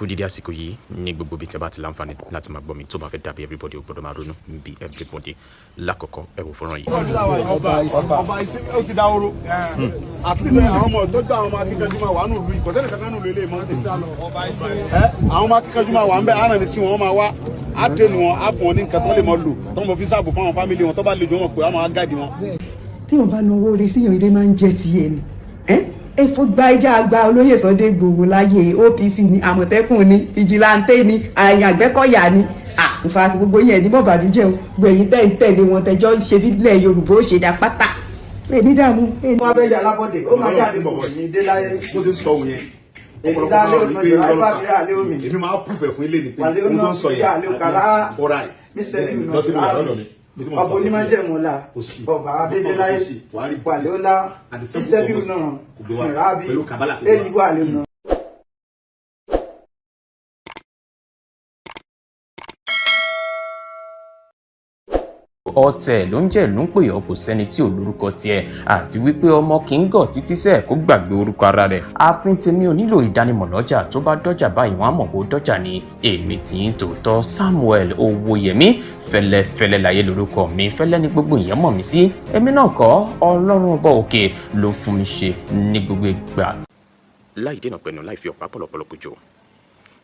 kú dídí àsìkò yìí ní gbogbo ibi tí a bá ti láǹfààní láti máa gbọ́ mi tó bá fẹ́ dàbí everybody ò gbọ́dọ̀ máa ronú bí everybody lákọ̀ọ́kọ́ ẹ wò fọ́nrán yìí. ọba ìsìn ó ti dáhóró àti àwọn ọmọ ìtọ́jú àwọn ọmọ akíkanjú máa wà nùlù yìí kọ́sẹ́nì kankan nùlù ilé ìmọ̀ àwọn ọmọ akíkanjú máa wà ń bẹ́ àrùn ní sí wọn máa wá á tẹnu wọn á fún wọn ní nǹkan tó lè mọ lò tó mọ fi sáàbò fún àwọn fámìlì wọn tó bá lè jọ wọn pé wọn máa gáàdì wọn. tí wọn bá náwó orí síyàn ilé máa ń jẹ tiẹ̀ ni efo gba ẹja àgbà olóyè Sunday Igboho láyé OPC ni Àmọ̀tẹ́kùn ni fìjìláńtẹ́ ni Àgbẹ̀kọ̀yà ni nfa àti gbogbo yẹn ní bọ̀bàdújẹ́ o gbẹ̀yìn tẹ̀lé wọn tẹjọ́ ṣe bílẹ̀ Yorùbá ó ṣe dá pátá èmi dààmú. wọ́n fẹ́ yà lábọ́dé ó máa jáde bọ̀bọ̀ yìí dé láyé. bó ṣe ń sọ òun yẹn ìdálé òmìnira ìfàbílẹ̀ àlẹ́ omi. èmi máa púpẹ̀ fún ilé ní pé ó ń sọ yẹn ọ̀pọ̀ onímọ̀ jẹ̀mú la ọba abédé láyé wàlẹ́ ọ̀la ìṣẹ́bí náà ìrábí èyí wà lẹ́nu. ọ̀tẹ̀ ló ń jẹ́ ló ń pè ọ́ kò sẹ́ni tí ò lórúkọ tiẹ̀ àti wípé ọmọ kì í gọ̀ títí sẹ́ẹ̀ kó gbàgbé orúkọ ara rẹ̀. ààfin tèmi ò nílò ìdánimọ̀ lọ́jà tó bá dọ́jà báyìí wọ́n á mọ̀ kó dọ́jà ni èmi tí ń tòótọ́ Samuel Owóyẹmí fẹ́lẹ́fẹ́lẹ́ láyé lórúkọ mi fẹ́lẹ́ ní gbogbo ìyẹn mọ̀ mí sí èmi náà kọ́ Ọlọ́run ọba òkè ló fún mi ṣe ní gbogbo ìgbà. láì dènà pẹ̀lú láì fi ọ̀pá pọ̀lọpọ̀lọpọ̀ jò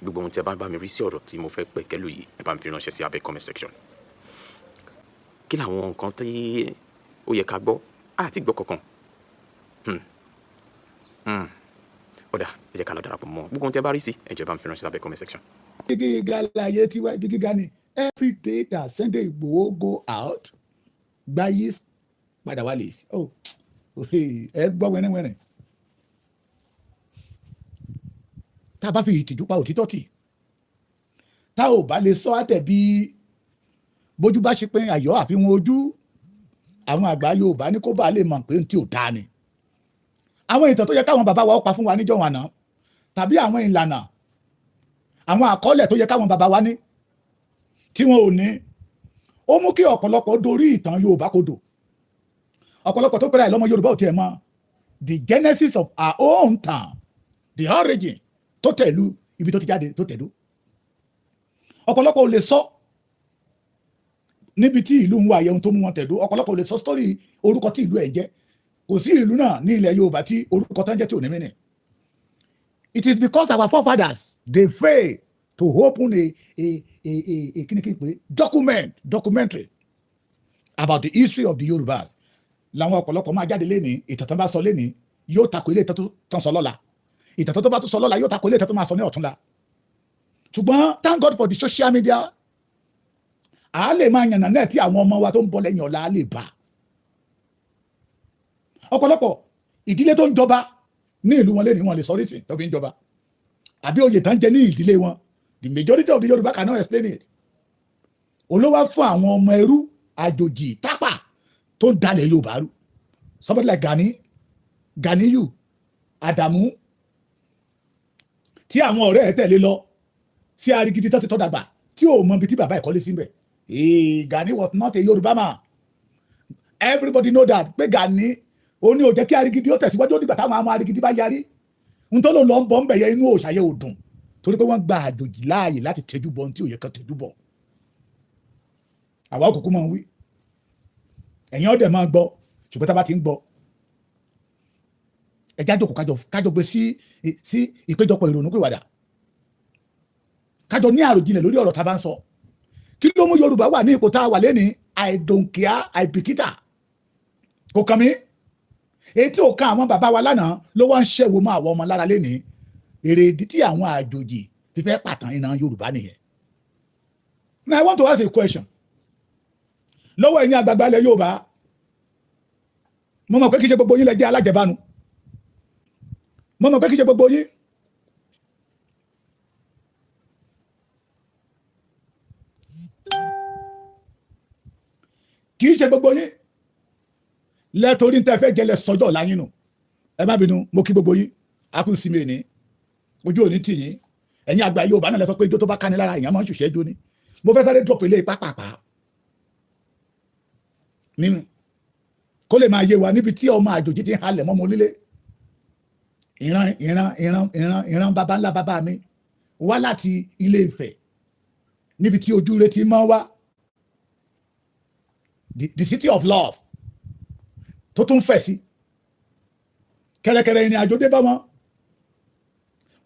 gbogbo ohun tí ẹ bá ń bá mi rí sí ọ̀rọ̀ tí mo fẹ́ pẹ̀kẹ́lù yìí ẹ bá mi fi ránṣẹ́ sí abẹ́ comment section. Kí làwọn nǹkan tí ó yẹ ká gbọ́ àti gbọ́ kankan ọ̀dà ẹ jẹ́ ká lọ darapọ̀ mọ́ gbogbo ohun tí ẹ bá rí sí ẹ jẹ́ bá mi fi ránṣẹ́ lábẹ́ comment section. Ibi gíga láyé tiwa ibi gíga ni every day that Sunday Igboho go out gbayé padà wá lè sí ẹ gbọ́ wẹ́rẹ́wẹ́rẹ́ tá a bá fi ìtìjú pa òtítọ́ tì tá ò bá lè sọ àtẹ̀bí bójú bá ṣe pé àyọ́ àfihàn ojú àwọn àgbà Yorùbá ní kó bá lè mọ̀ pé tí ò dáa ni àwọn ìtàn tó yẹ káwọn bàbá wa ó pa fún wa níjọ́ wọn àná tàbí àwọn ìlànà àwọn àkọọ́lẹ̀ tó yẹ káwọn bàbá wa ní tí wọn ò ní ó mú kí ọ̀pọ̀lọpọ̀ dorí ìtàn Yorùbá kodò ọ̀pọ̀lọpọ̀ tó pẹ́rẹ́ lọ́mọ Yorùbá ò tiẹ̀ mọ̀ the genesis of our own town the origin tó tẹ̀lú ibi tó ti jáde tó tẹ̀lú ọ̀pọ̀lọpọ̀ ò lè sọ níbi tí ìlú ń wá àyẹ̀wò tó mú wọn tẹ̀dó ọ̀pọ̀lọpọ̀ lè sọ sítórì orúkọ tí ìlú ẹ̀ jẹ́ kò sí ìlú náà ní ilẹ̀ Yorùbá tí orúkọ tó ń jẹ́ tí ò ní mìíràn. It is because our forefathers they fail to open a kíníkí documentary about the history of the Yorubas làwọn ọ̀pọ̀lọpọ̀ máa jáde lénìí ìtàn tó bá sọ lénìí yóò tako ilé ìtàn tó sọ lọ́la ìtàn tó bá tó sọ lọ́la yóò tako ilé ìtàn tó máa sọ ní ọ̀túnla ṣùgbọ́n thank God for the social media a lè máa yànnà náà tí àwọn ọmọ wa tó ń bọ̀ lẹ́yìn ọ̀la lè bá ọ̀pọ̀lọpọ̀ ìdílé tó ń jọba ní ìlú wọn lẹ́nu wọn lè sọrí sí tó fi ń jọba àbí oyè tán jẹ ní ìdílé wọn the majority of the Yorùbá cannot explain it olówó fún àwọn ọmọ ẹrú àjòjì tápà tó ń dalẹ̀ Yorùbá rú somebody like Ganiyu Adamu tí àwọn ọ̀rẹ́ ẹ̀ tẹ̀lé lọ sí Arigidi tó ti tọ́ dàgbà tí ò mọ ibi tí bàbá ẹ̀ kọ́lé sí bẹ̀. Gani was not a Yoruba man. Everybody know that. Pé Gani ó ní ó jẹ́ kí Arigidi ó tẹ̀síwájú ó dìgbà táwọn àmọ́ Arigidi bá yarí. N tó lò lọ ń bọ̀ ń bẹ̀ yẹ inú òòṣàyẹ ò dùn. Torí pé wọ́n gba àjòjì láàyè láti tẹ́jú bọ̀ tí ò yẹ kan tẹ́jú bọ̀. Àwa òkùnkùn máa ń wí. Ẹ̀yin ọ̀dẹ̀ máa gbọ́ ṣùgbọ́n tá a bá ti ń gbọ́. Ẹ jájọ́ kò kájọ gbé sí ìpéjọpọ̀ ìrònúpìwàdà. Kájọ ní àròjinlẹ̀ lórí ọ̀rọ̀ tá a bá ń sọ. Kí ló mú Yorùbá wà ní ipò tá a wà lẹ́ni I don't care àìbìkítà kò kàn mí èyí tí ò kan àwọn bàbá wa lánàá ló wá ń ṣẹ̀wò mọ́ àwọn ọmọ lára lẹ́ni èrèdí tí àwọn àjòjì fífẹ́ pàtàn ìran Yorùbá nìyẹn. Now I want to ask a question lọ́wọ́ ẹ̀yin àgbààgbà ilẹ̀ Yorùbá mo mọ̀ pé kí ṣe gbogbo yín lẹ jẹ́ alájẹbánu mo mọ̀ pé kí ṣe gbogbo yín kì í ṣe gbogbo yín lẹ́tọ̀rí tẹ́ fẹ́ jẹlẹ̀ sọ́jọ́ láyín nù ẹ má bínú mo kí gbogbo yín a kú sí mi ní ojú òní tì yín ẹ̀yin àgbà Yorùbá náà lẹ sọ pé ijó tó bá kání lára èèyàn máa ń ṣùṣẹ́ jó ni mo fẹ́ sáré drop ilé pápápá nínú kó lè máa yé wa níbi tí ọmọ àjòjì ti ń halẹ̀ mọ́ ọmọ onílé ìran bàbá ńlá bàbá mi wá láti Ilé Ifẹ̀ níbi tí ojú rẹ ti máa wá the city of love tó tún fẹ̀ sí kẹrẹkẹrẹ ìrìn àjò dé bá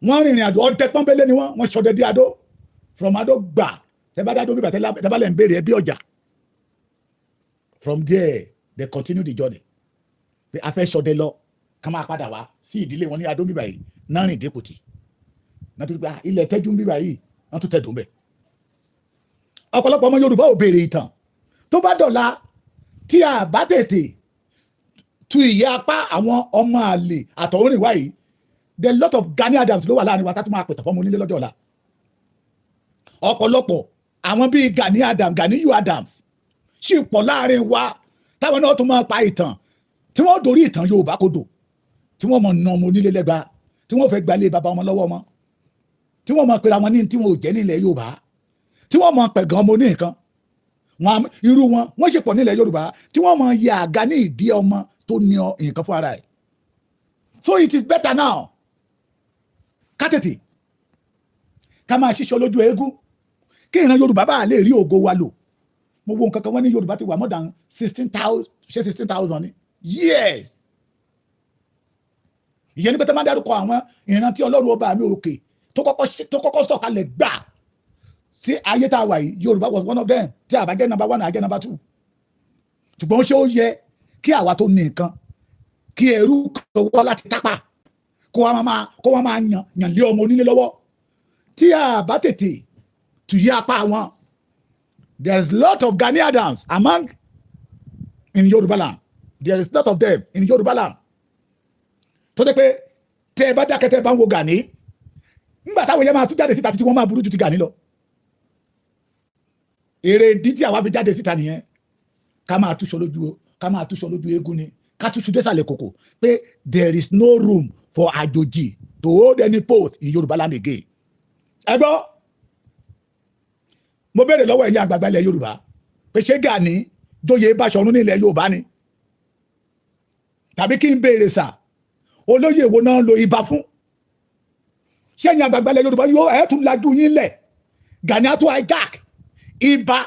wọn rìnrìn àjò ọdẹ pọ́nbélé ni wọ́n ṣọdẹ dé Adó from Adó gbà tẹ́bá dádó bíbà tẹ́bá lẹ́ ń béèrè ẹbí ọjà from there they continue the journey pé a fẹ́ ṣọdẹ lọ ká máa padà wá sí ìdílé wọn ní Adó bíbà yìí náà rìn dépòtì náà tó gbà ilẹ̀ tẹ́jú bíbà yìí wọ́n tún tẹ̀dùn bẹ̀. ọ̀pọ̀lọpọ̀ ọmọ Yorùbá ò béèrè ìtàn tó bá dọ̀la tí a bá tètè tu ìyá apá àwọn ọmọ àlè àtọ̀húnrìn wáyìí the lot of Gani Adams ló wà láàrin wa tá tún máa pètè fọmọ onílé lọ́jọ́ ọ̀la. ọ̀pọ̀lọpọ̀ àwọn bíi Ganiyu Adams sì pọ̀ láàrin wa táwọn náà tún máa pa ìtàn tí wọ́n dorí ìtàn Yorùbá kodò tí wọ́n mọ̀ nà ọmọ onílé lẹ́gba tí wọ́n fẹ́ gbalé bàbá ọmọ lọ́wọ́ wọn tí wọ́n mọ̀ pé àwọn ní tí wọn ò jẹ́ nílẹ̀ Yorùbá tí wọ́n mọ̀ pẹ̀gàn ọmọ oníkan irú wọ́n sì pọ̀ nílẹ̀ Yorùbá tí wọ́n mọ̀ yẹ àga ní ìdí ọmọ tó ní nǹkan fún ara ẹ̀. So it is better now ká tètè ká máa ṣiṣọ́ lójú eégún kí ìran Yorùbá bá lè rí ògo wa lò. mo wo nǹkan kan wọ́n ní Yorùbá ti wà more than 16,000 ni yes. ìyẹn ní pé tó máa dárúkọ àwọn ìran tí Ọlọ́run ọba mi òkè tó kọ́kọ́ sọ̀kalẹ̀ gbà sí ayé tá a wà yìí Yorùbá was one of them tí a bá jẹ́ number 1 àjẹ́ number 2. ṣùgbọ́n ṣé ó yẹ kí àwa tó ní nǹkan kí ẹrú kan wọ́ láti tápà kó wá máa yàn lé ọmọ onílé lọ́wọ́ tí a bá tètè tù yí apá wọn. There is lot of Gani Adams among in Yorùbá land. There is lot of them in Yorùbá land. tó dé pé tẹ́ ẹ bá dákẹ́ tẹ́ ẹ bá ń wo Gani nígbà táwọn yẹn máa tún jáde síta títí wọ́n máa burú ju ti Gani lọ. èrè ìdí tí àwa fi jáde síta nìyẹn ká máa túṣọ lójú eégún ni ká túṣu désàlẹ̀ kòkò pé there is no room for àjòjì to hold any post in Yorùbá land again. ẹ gbọ́ mo béèrè lọ́wọ́ ẹ̀yin àgbààgbà ilẹ̀ Yorùbá pé ṣé Gani jóyè Báṣọ̀run ní ilẹ̀ Yorùbá ni tàbí kí n béèrè sà olóyè wo náà lo ibà fún ṣé ẹ̀yin àgbààgbà ilẹ̀ Yorùbá yóò ẹ̀ tún lajú yín lẹ̀ Gani á tún hijack ibà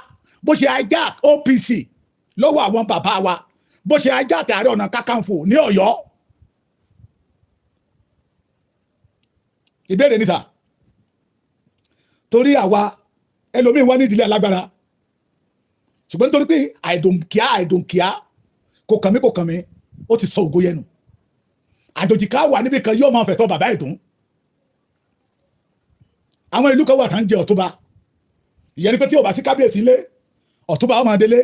bó ṣe hijack OPC lọ́wọ́ àwọn bàbá wa bó ṣe hijack Ààrẹ Ọ̀nà Kakanfò ní Ọ̀yọ́. ìbéèrè ní sà torí àwa ẹlòmíín wá ní ìdílé alágbára ṣùgbọ́n nítorí pé I don't care kò kàn mí ó ti sọ ògo yẹn nù. àjòjì ká wà níbi kan yóò máa fẹ̀tọ́ bàbá ìdùn. àwọn ìlú kan wà tá ń jẹ ọ̀túnba ìyẹn ni pé tí ò bá sí kábíyèsí ilé ọ̀túnba ọmọ adélé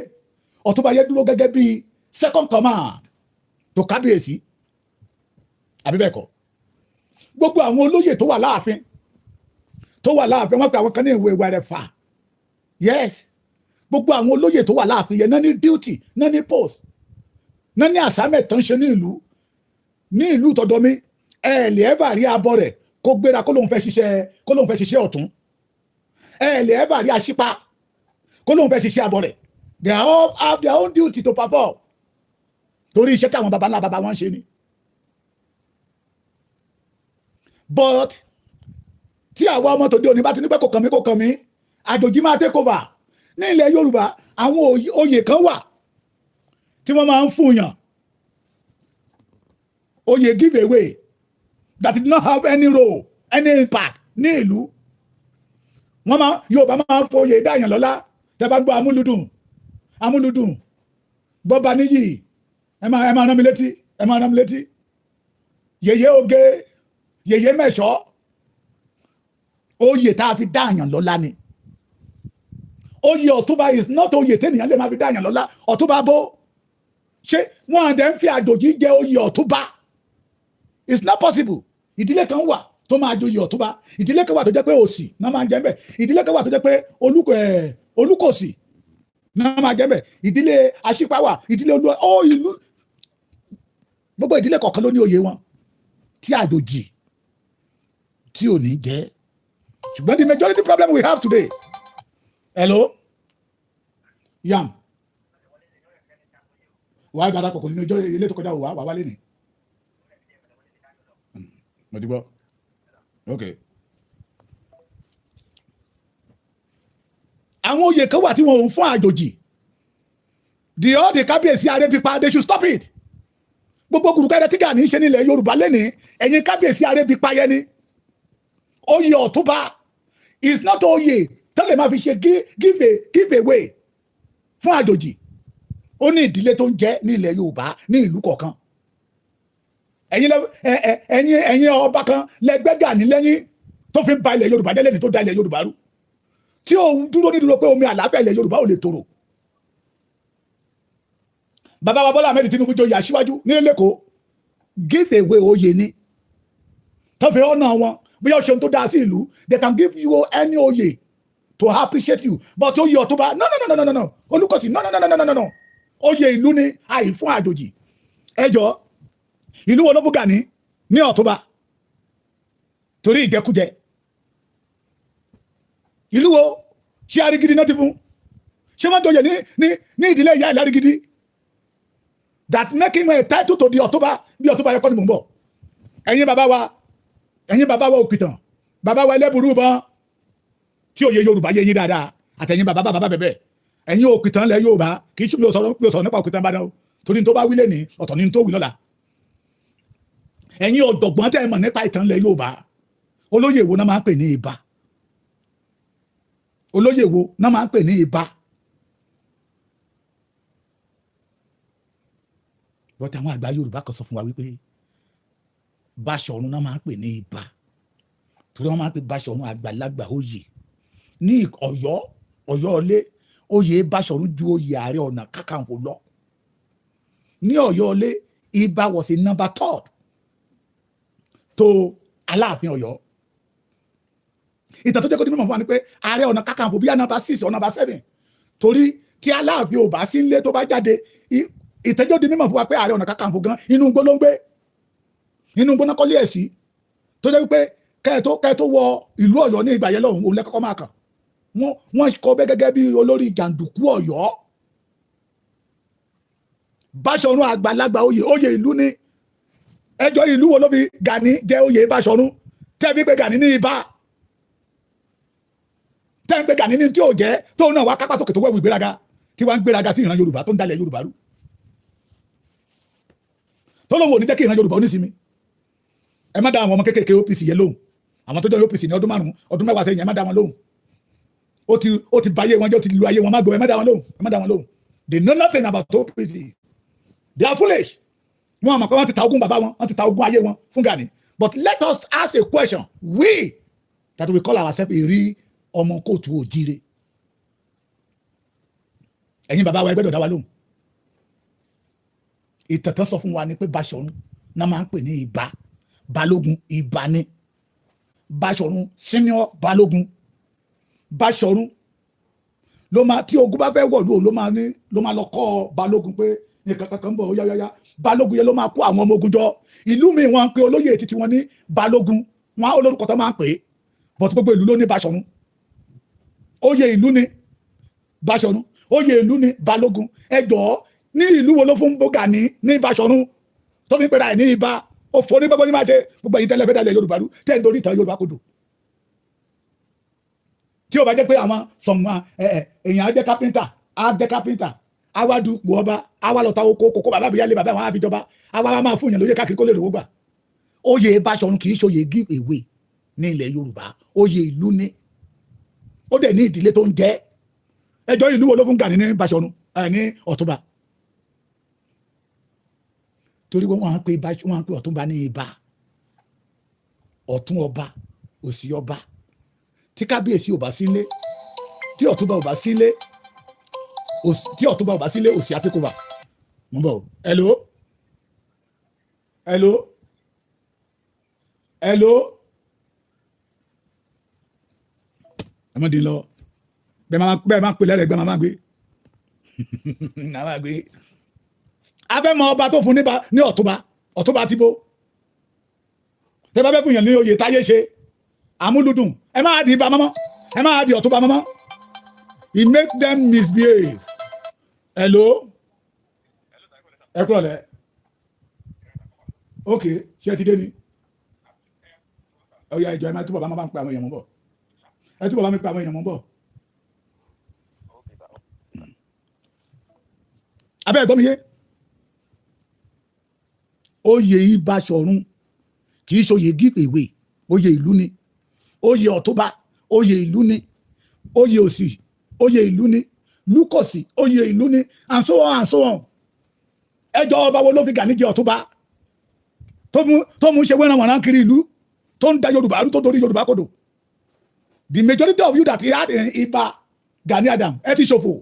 ọ̀túnba yẹn dúró gẹ́gẹ́ bí second command tó kábíyèsí àbí bẹ́ẹ̀ kọ́. gbogbo àwọn olóyè tó wà láàfin wọ́n pe àwọn kan ní ìwé wẹ̀rẹ̀fà yes gbogbo àwọn olóyè tó wà láàfin yẹn náà ní duty náà ní post náà ní assignment tó ń ṣe ní ìlú tọ̀dọ̀ mi ẹ lè ẹ́fà rí abọ́ rẹ̀ kó gbéra kó lóun fẹ́ ṣiṣẹ́ ọ̀tún ẹ lè ẹ́fà rí aṣípa kó lóun fẹ́ ṣiṣẹ́ abọ́ rẹ̀ they all have their own duty to perform torí iṣẹ́ káwọn baba ńlá baba wọn ṣe ni. but tí àwọn ọmọ tòde òní bá ti ní pé kò kàn mí àjòjì máa take over ní ilẹ̀ Yorùbá àwọn oyè kan wà tí wọ́n máa ń fún yàn oyè give away that did not have any role any impact ní ìlú Yorùbá máa ń fòye dáyàn lọ́lá tẹ́ bá gbọ́ amúlùdùn bọ́ba níyì ẹ máa rán mi létí yèyé oge yèyé mẹ́ṣọ́ oyè tá a fi dáyàn lọ́lá ni oyè ọ̀túnba is not oyè tẹ́nìyàn lè máa fi dáyàn lọ́lá ọ̀túnba bó ṣé wọ́n àdẹ́ ń fi àjòjì jẹ oyè ọ̀túnba it's not possible. ìdílé kan wà tó máa joyè ọ̀túnba ìdílé kan wà tó jẹ́ pé òsì náà máa ń jẹ́ mbẹ̀ ìdílé kan wà tó jẹ́ pé olùkòsì náà máa jẹ́ mbẹ̀ ìdílé aṣípa wà ìdílé ìlú gbogbo ìdílé kọ̀ọ̀kan ló ní oyè wọn tí àjòjì tí ò ní jẹ́ ṣùgbọ́n the majority problem we have today hello yam wàá darapọ̀ kò nínú ìjọ ilé tó kọjá wà wálé ni. mo ti gbọ́ ok àwọn oyè kan wà tí wọn ò ń fún àjòjì the kábíyèsí arébípa they should stop it gbogbo kùrùkẹ́rẹ́ tí Gani ṣe nílẹ̀ Yorùbá lẹ́ni ẹ̀yin kábíyèsí arébípa yẹn ni oyè ọ̀túnba is not oyè tẹ́lẹ̀ máa fi ṣe give away fún àjòjì ó ní ìdílé tó ń jẹ́ ní ilẹ̀ Yorùbá ní ìlú kọ̀ọ̀kan ẹ̀yin ọba kan lẹ́gbẹ́ Gani lẹ́yìn tó fi ń ba ilẹ̀ Yorùbá jẹ́ lẹ́ni tó da ilẹ̀ Yorùbá rú tí òun dúró nídúró pé omi àlàáfíà ilẹ̀ Yorùbá ò lè tòrò bàbá wa Bọ́lá Ahmed Tinubu joyè aṣíwájú ní Lẹ́kọ̀ọ́ give away oyè ni tó fi ọ̀nà wọn bí ó ṣe tó dáa sí ìlú they can give you any oyè to appreciate you but oyè ọ̀túnba no Olúkọ̀sí no oyè ìlú ni àì fún àjòjì ẹjọ́ ìlú wo ló fún Gani ní ọ̀túnba torí ìjẹkújẹ ìlú wo ṣé Arigidi náà ti fún ṣé wọ́n joyè ní ìdílé ìyá ìlà Arigidi that make him a title to the ọ̀túnba bí ọ̀túnba yẹ kọ́ ni mò ń bọ̀ ẹ̀yin bàbá wa òkìtàn bàbá wa ẹlẹ́bùrú bọ́n tí òye Yorùbá yé yín dáadáa àtẹ̀yin bàbá bẹ̀bẹ̀ ẹ̀yin òkìtàn lẹ̀ Yorùbá kì í ṣe mi ò sọ̀rọ̀ nípa òkìtàn bá dáwọ́ torí tó bá wí lẹ́ni ọ̀tọ̀ ni tó wí lọ́la ẹ̀yin ọ̀jọ̀gbọ́n tẹ́ ẹ mọ̀ nípa ìtàn lẹ̀ Yorùbá olóyè wo náà máa ń pè ní Ìbà olóyè wo náà máa ń pè ní Ìbà bọ́tà àwọn àgbà Yorùbá kan sọ fún wa wípé Báṣọ̀run náà máa ń pè ní Ìbà torí wọ́n máa ń pè Báṣọ̀run àgbàlagbà oyè ní Ọ̀yọ́ ilé oyè Báṣọ̀run ju oyè Ààrẹ Ọ̀nà Kakanfò lọ ní Ọ̀yọ́ ilé Ìbà was a number 3 tó Aláàfin Ọ̀yọ́ ìtàn tó jẹ́ kó di mímọ̀ fún wa ni pé Ààrẹ Ọ̀nà Kakanfò bí i number 6 or number 7 torí tí Aláàfin ò bá sí nílé tó bá jáde ìtẹ́jọ́ di mímọ̀ fún wa pé Ààrẹ Ọ̀nà Kakanfò gan inú igbó ló ń gbé inú igbó náà kọ́lé ẹ̀ sí tó jẹ́ wípé kẹ́ẹ̀ tó wọ ìlú Ọ̀yọ́ ní ìgbà yẹn lọ́hùn òun lẹ́kọ́kọ́ máa kàn wọ́n kọ́ bẹ́ gẹ́gẹ́ bí olórí jàǹdùkú Ọ̀yọ́ Báṣọ̀run àgbàlagbà oyè ìlú ní ẹjọ́ ìlú wo ló fi Gani jẹ́ oyè Báṣọ̀run tẹ́ẹ̀bí pé Gani ní Ìbà tẹ́ẹ̀ ń pé Gani ní tí ò jẹ́ tóun náà wá kápá sókè tó wẹ̀wù ìgbéraga tí wọ́n ń gbéraga sí ìran Yorùbá tó ń dalẹ̀ Yorùbá rú tó lóun ò ní jẹ́ kí ìran Yorùbá onísinmi ẹ má dá àwọn ọmọ kéékèèké OPC yẹn lóhùn àwọn tó jẹ́ OPC ní ọdún 5 ọdún 10 sẹ́yìn ẹ má dá wọn lóhùn ó ti báyé wọn jẹ́ ó ti lu ayé wọn má gbọ́ ẹ má dá wọn lóhùn they know nothing about OPC they are foolish wọn àmọ́ pé wọ́n ti ta ogún bàbá wọn wọ́n ti ta ogún ayé wọn fún Gani but let us ask a question we that we call ourselves eri ọmọ kóòtù òjíire ẹ̀yin bàbá wa ẹ gbọ́dọ̀ dá wa lóhùn ìtẹ̀tẹ̀ sọ fún wa ni pé Báṣọ̀run náà máa ń pè ní Ìbà Balógun Ìbà ni Báṣọ̀run senior Balógun Báṣọ̀run ló máa tí ogun bá fẹ́ wọ̀lú ló máa lọ kọ́ Balógun pé nǹkan kankan bọ̀ yáyáyá Balógun yẹn ló máa kó àwọn ọmọ ogun jọ ìlú mi wọn pe olóyè títí wọn ní Balógun wọn olórúkọ tó máa ń pè é but gbogbo ìlú ló ní Báṣọ̀run oyè ìlú ni Báṣọ̀run oyè ìlú ni Balógun ẹjọ́ ní ìlú wo ló fún Gani ní Báṣọ̀run tó fi ń pera ẹ̀ ní Ìbà òfò ní gbogbo yín máa ṣe gbogbo ẹ̀yin tẹ́lẹ̀ fẹ́ dalẹ̀ Yorùbá rú tẹ́ ń dorí ìtàn Yorùbá kodò tí ó bá jẹ́ pé àwọn sọ̀mọ́ èèyàn á jẹ́ kápẹ́ńtà á wá du pò ọba á wá lọ ta oko kókó bàbá àbíyá lé bàbá àwọn àfijọba á wá máa fún yàn lóye káàkiri kó lè rówó gbà oyè Báṣọ̀run kì í ṣòye give away ní ilẹ̀ Yorùbá oyè ìlú ni ó dẹ̀ ní ìdílé tó ń jẹ́ ẹjọ́ ìlú wo ló fún Gani ní Báṣọ̀run ní Ọ̀túnba torí wọ́n á pe Ọ̀túnba ní Ìbà ọ̀tún ọba òsì ọba tí kábíyèsí ò bá sílé tí Ọ̀túnba ò bá sílé òsì àtẹkùbà mo bọ̀ hello ẹ mọ̀ dín lọ bẹ́ẹ̀ máa pè lẹ́rẹ̀ẹ́gbẹ́ máa gbé abẹ́mọ ọba tó fún ní Ọ̀túnba tìbó tẹ́ bá fẹ́ fún yàn ní oyè táyé ṣe àmúlùdùn ẹ máa di Ìbà mọ́mọ́ ẹ máa di Ọ̀túnba mọ́mọ́ he make them misbehave hello ẹ kúrò lẹ ok ṣé ti dé ni ọ̀ya ìjọ ẹ máa túbọ̀ bá máa ń pe àwọn èèyàn mọ́ bọ̀ ẹ túbọ̀ bá mi pe àwọn èèyàn mọ́ bọ̀ abẹ́ ẹ̀gbọ́n mi yé oyè Ìbáṣọ̀run kì í ṣòye give away oyè ìlú ni oyè Ọ̀túnba oyè ìlú ni oyè Òsì oyè ìlú ni Lúkọ̀sì oyè ìlú ni and so on and so on. ẹjọ́ ọba wo ló fi Gani jẹ Ọ̀túnba tó mú ṣe wẹ́ràn kiri ìlú tó ń da Yorùbá rú tó torí Yorùbá kodò. The majority of you that had Ìbà Gani Adam ẹ ti ṣòfò